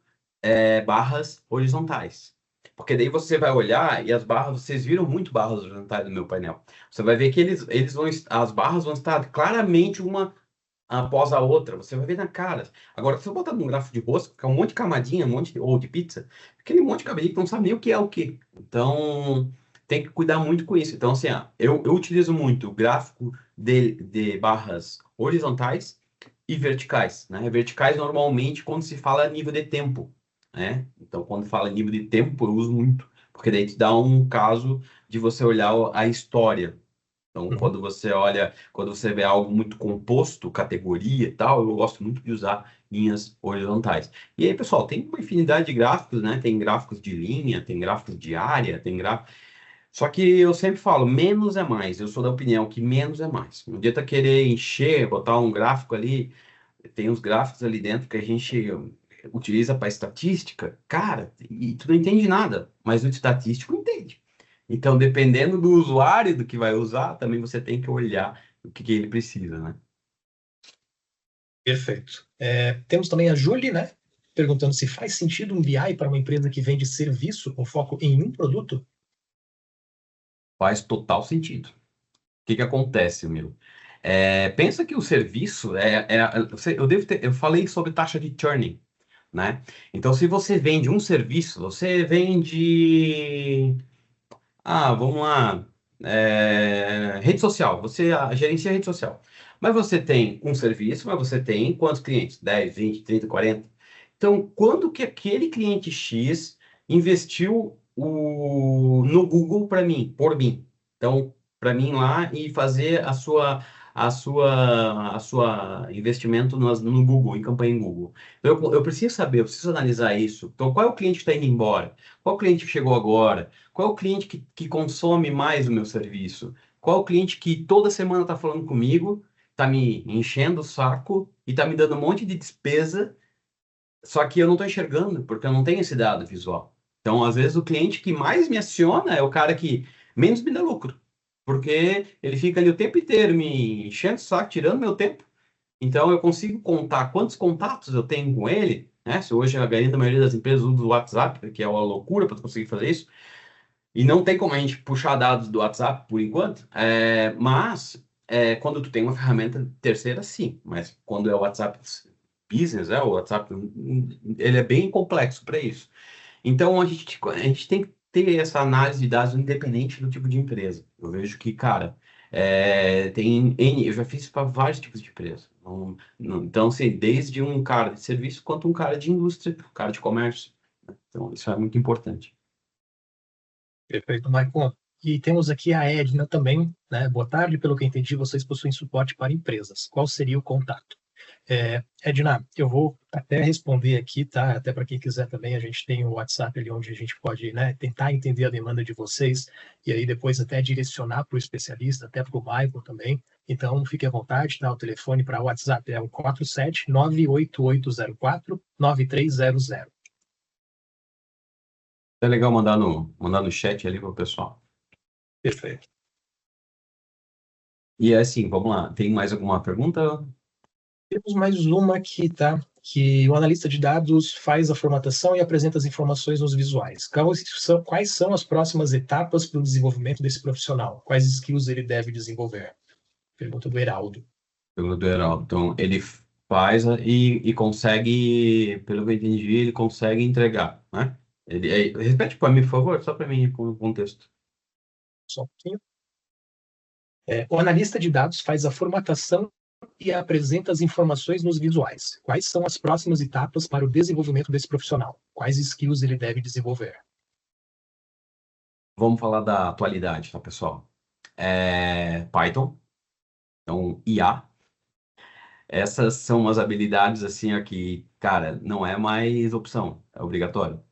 barras horizontais. Porque daí você vai olhar e as barras, vocês viram muito barras horizontais no meu painel. Você vai ver que as barras vão estar claramente uma após a outra, você vai ver na cara. Agora, se eu botar num gráfico de rosca, que é um monte de camadinha, ou de pizza, aquele monte de camadinha que não sabe nem o que é o que. Então, tem que cuidar muito com isso. Então, assim, eu utilizo muito o gráfico de barras horizontais e verticais, né? Verticais, normalmente, quando se fala nível de tempo, né? Então, quando fala nível de tempo, eu uso muito, porque daí te dá um caso de você olhar a história. Então, Uhum. quando você vê algo muito composto, categoria e tal, eu gosto muito de usar linhas horizontais. E aí, pessoal, tem uma infinidade de gráficos, né? Tem gráficos de linha, tem gráficos de área, tem gráficos. Só que eu sempre falo, menos é mais. Eu sou da opinião que menos é mais. Não adianta querer encher, botar um gráfico ali. Tem uns gráficos ali dentro que a gente utiliza para estatística, cara, e tu não entende nada, mas o estatístico entende. Então, dependendo do usuário do que vai usar, também você tem que olhar o que, que ele precisa, né? Perfeito. Temos também a Julie, né? Perguntando se faz sentido um BI para uma empresa que vende serviço com foco em um produto? Faz total sentido. O que que acontece, meu? Pensa que o serviço eu falei sobre taxa de churning, né? Então, se você vende um serviço, você vende vamos lá. Rede social. Você gerencia rede social. Mas você tem um serviço, mas você tem quantos clientes? 10, 20, 30, 40. Então, quando que aquele cliente X investiu no Google para mim, por mim? Então, para mim lá e fazer a sua investimento no Google, em campanha em Google. Então, eu preciso saber, eu preciso analisar isso. Então, qual é o cliente que está indo embora? Qual é o cliente que chegou agora? Qual é o cliente que consome mais o meu serviço? Qual é o cliente que toda semana está falando comigo, está me enchendo o saco e está me dando um monte de despesa, só que eu não estou enxergando, porque eu não tenho esse dado visual. Então, às vezes, o cliente que mais me aciona é o cara que menos me dá lucro, porque ele fica ali o tempo inteiro me enchendo o saco, tirando meu tempo. Então, eu consigo contar quantos contatos eu tenho com ele, né? Se hoje a grande maioria das empresas usa o WhatsApp, que é uma loucura para conseguir fazer isso, e não tem como a gente puxar dados do WhatsApp por enquanto, mas quando tu tem uma ferramenta terceira, sim. Mas quando é o WhatsApp Business, o WhatsApp, ele é bem complexo para isso. Então a gente tem que ter essa análise de dados independente do tipo de empresa. Eu vejo que, cara, eu já fiz para vários tipos de empresa. Então, assim, desde um cara de serviço quanto um cara de indústria, um cara de comércio. Então, isso é muito importante. Perfeito, Maicon. E temos aqui a Edna também, né? Boa tarde, pelo que entendi, vocês possuem suporte para empresas. Qual seria o contato? Edna, eu vou até responder aqui, tá? Até para quem quiser também, a gente tem o WhatsApp ali onde a gente pode, né, tentar entender a demanda de vocês e aí depois até direcionar para o especialista, até para o Maicon também. Então, fique à vontade, tá? O telefone para o WhatsApp é o 47 98804 9300. É legal mandar no chat ali pro pessoal. Perfeito. E assim, vamos lá. Tem mais alguma pergunta? Temos mais uma aqui, tá? Que o analista de dados faz a formatação e apresenta as informações nos visuais. Quais são as próximas etapas para o desenvolvimento desse profissional? Quais skills ele deve desenvolver? Pergunta do Heraldo. Pergunta do Heraldo. Então, ele faz e consegue, pelo que eu entendi, ele consegue entregar, né? Repete para mim, por favor, só para mim com o contexto. Só um pouquinho. O analista de dados faz a formatação e apresenta as informações nos visuais. Quais são as próximas etapas para o desenvolvimento desse profissional? Quais skills ele deve desenvolver? Vamos falar da atualidade, tá, pessoal? Python, então IA. Essas são as habilidades, assim, aqui, cara, não é mais opção, é obrigatório.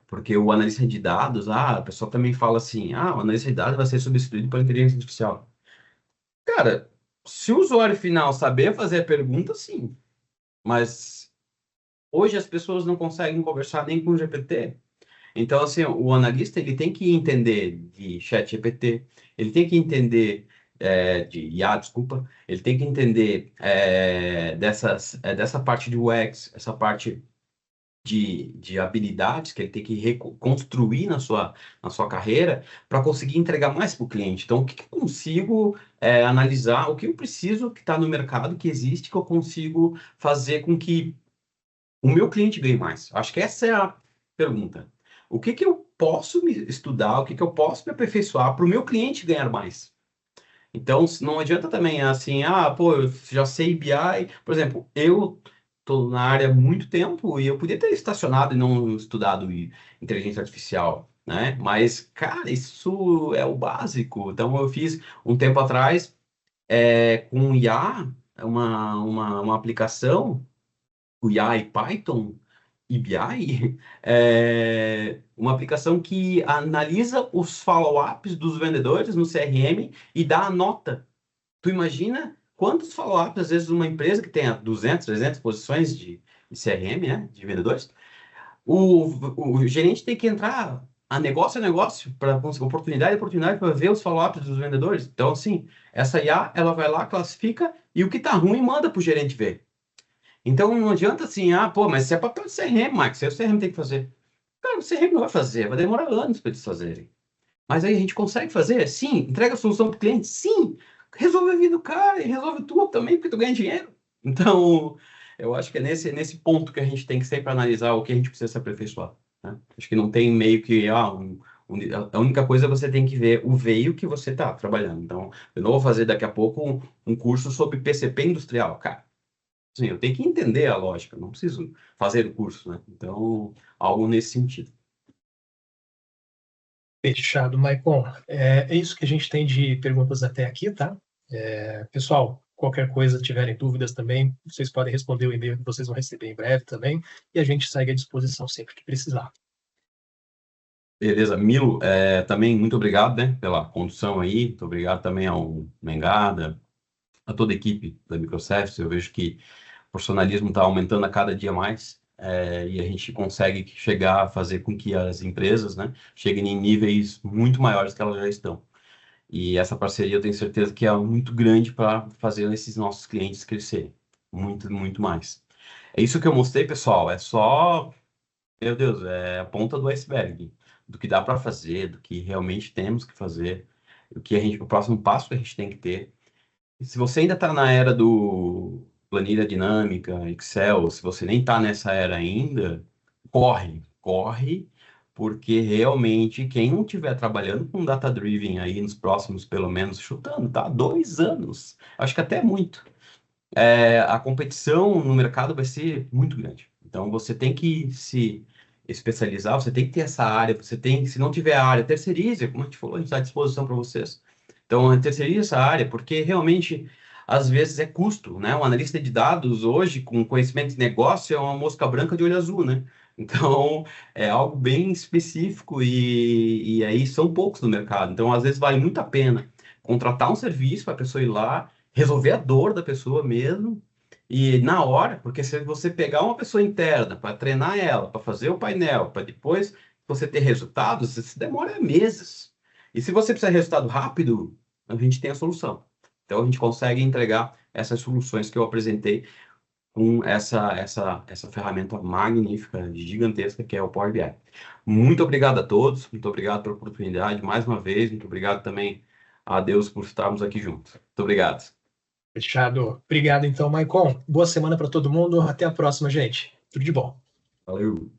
Porque o analista de dados, a pessoa também fala assim, o analista de dados vai ser substituído pela inteligência artificial. Cara, se o usuário final saber fazer a pergunta, sim. Mas hoje as pessoas não conseguem conversar nem com o GPT. Então, assim, o analista ele tem que entender de chat GPT, ele tem que entender de IA, desculpa, ele tem que entender dessa parte de UX, essa parte de habilidades que ele tem que reconstruir na sua carreira para conseguir entregar mais para o cliente. Então, o que eu consigo analisar, o que eu preciso que está no mercado, que existe, que eu consigo fazer com que o meu cliente ganhe mais? Acho que essa é a pergunta. O que que eu posso me estudar, o que que eu posso me aperfeiçoar para o meu cliente ganhar mais? Então, não adianta também assim, pô, eu já sei BI. Por exemplo, eu estou na área há muito tempo e eu podia ter estacionado e não estudado inteligência artificial. né? Mas, cara, isso é o básico. Então, eu fiz um tempo atrás, com IA, uma aplicação, o IA e Python, e BI, uma aplicação que analisa os follow-ups dos vendedores no CRM e dá a nota. Tu imagina quantos follow-ups, às vezes, uma empresa que tenha 200, 300 posições de CRM, né, de vendedores, o gerente tem que entrar a negócio, para oportunidade a oportunidade para ver os follow-ups dos vendedores. Então, assim, essa IA, ela vai lá, classifica e o que tá ruim manda para o gerente ver. Então, não adianta assim, pô, mas isso é papel de CRM, Max, isso aí o CRM tem que fazer. Cara, o CRM não vai fazer, vai demorar anos para eles fazerem. Mas aí a gente consegue fazer? Sim. Entrega a solução para o cliente? Sim. Resolve a vida do cara e resolve tudo também, porque tu ganha dinheiro. Então, eu acho que é nesse ponto que a gente tem que sempre analisar o que a gente precisa se aperfeiçoar, né? Acho que não tem meio que, a única coisa é você tem que ver o veio que você está trabalhando. Então, eu não vou fazer daqui a pouco um curso sobre PCP industrial, cara. Sim, eu tenho que entender a lógica, não preciso fazer o curso, né? Então, algo nesse sentido. Fechado, Maicon. É isso que a gente tem de perguntas até aqui, tá? Pessoal, qualquer coisa, tiverem dúvidas também, vocês podem responder o e-mail que vocês vão receber em breve também, e a gente segue à disposição sempre que precisar. Beleza, Milo, também muito obrigado, né, pela condução aí, muito obrigado também ao Mengada, a toda a equipe da Microsoft. Eu vejo que o profissionalismo está aumentando a cada dia mais, e a gente consegue chegar a fazer com que as empresas, né, cheguem em níveis muito maiores que elas já estão. E essa parceria eu tenho certeza que é muito grande para fazer esses nossos clientes crescerem, muito, muito mais. É isso que eu mostrei, pessoal, é só, meu Deus, é a ponta do iceberg, do que dá para fazer, do que realmente temos que fazer, o próximo passo que a gente tem que ter. E se você ainda está na era do planilha dinâmica, Excel, se você nem está nessa era ainda, corre, corre, porque realmente quem não estiver trabalhando com data-driven aí nos próximos, pelo menos, chutando, tá? 2 anos, acho que até muito. A competição no mercado vai ser muito grande. Então você tem que se especializar, você tem que ter essa área, se não tiver a área, terceirize, como a gente falou, a gente está à disposição para vocês. Então, terceirize essa área, porque realmente, às vezes, é custo, né? Um analista de dados hoje, com conhecimento de negócio, é uma mosca branca de olho azul, né? Então, é algo bem específico e aí são poucos no mercado. Então, às vezes, vale muito a pena contratar um serviço para a pessoa ir lá, resolver a dor da pessoa mesmo, e na hora, porque se você pegar uma pessoa interna para treinar ela, para fazer o painel, para depois você ter resultados, isso demora meses. E se você precisar de resultado rápido, a gente tem a solução. Então a gente consegue entregar essas soluções que eu apresentei com essa ferramenta magnífica, gigantesca, que é o Power BI. Muito obrigado a todos, muito obrigado pela oportunidade, mais uma vez, muito obrigado também a Deus por estarmos aqui juntos. Muito obrigado. Fechado. Obrigado, então, Maicon. Boa semana para todo mundo. Até a próxima, gente. Tudo de bom. Valeu.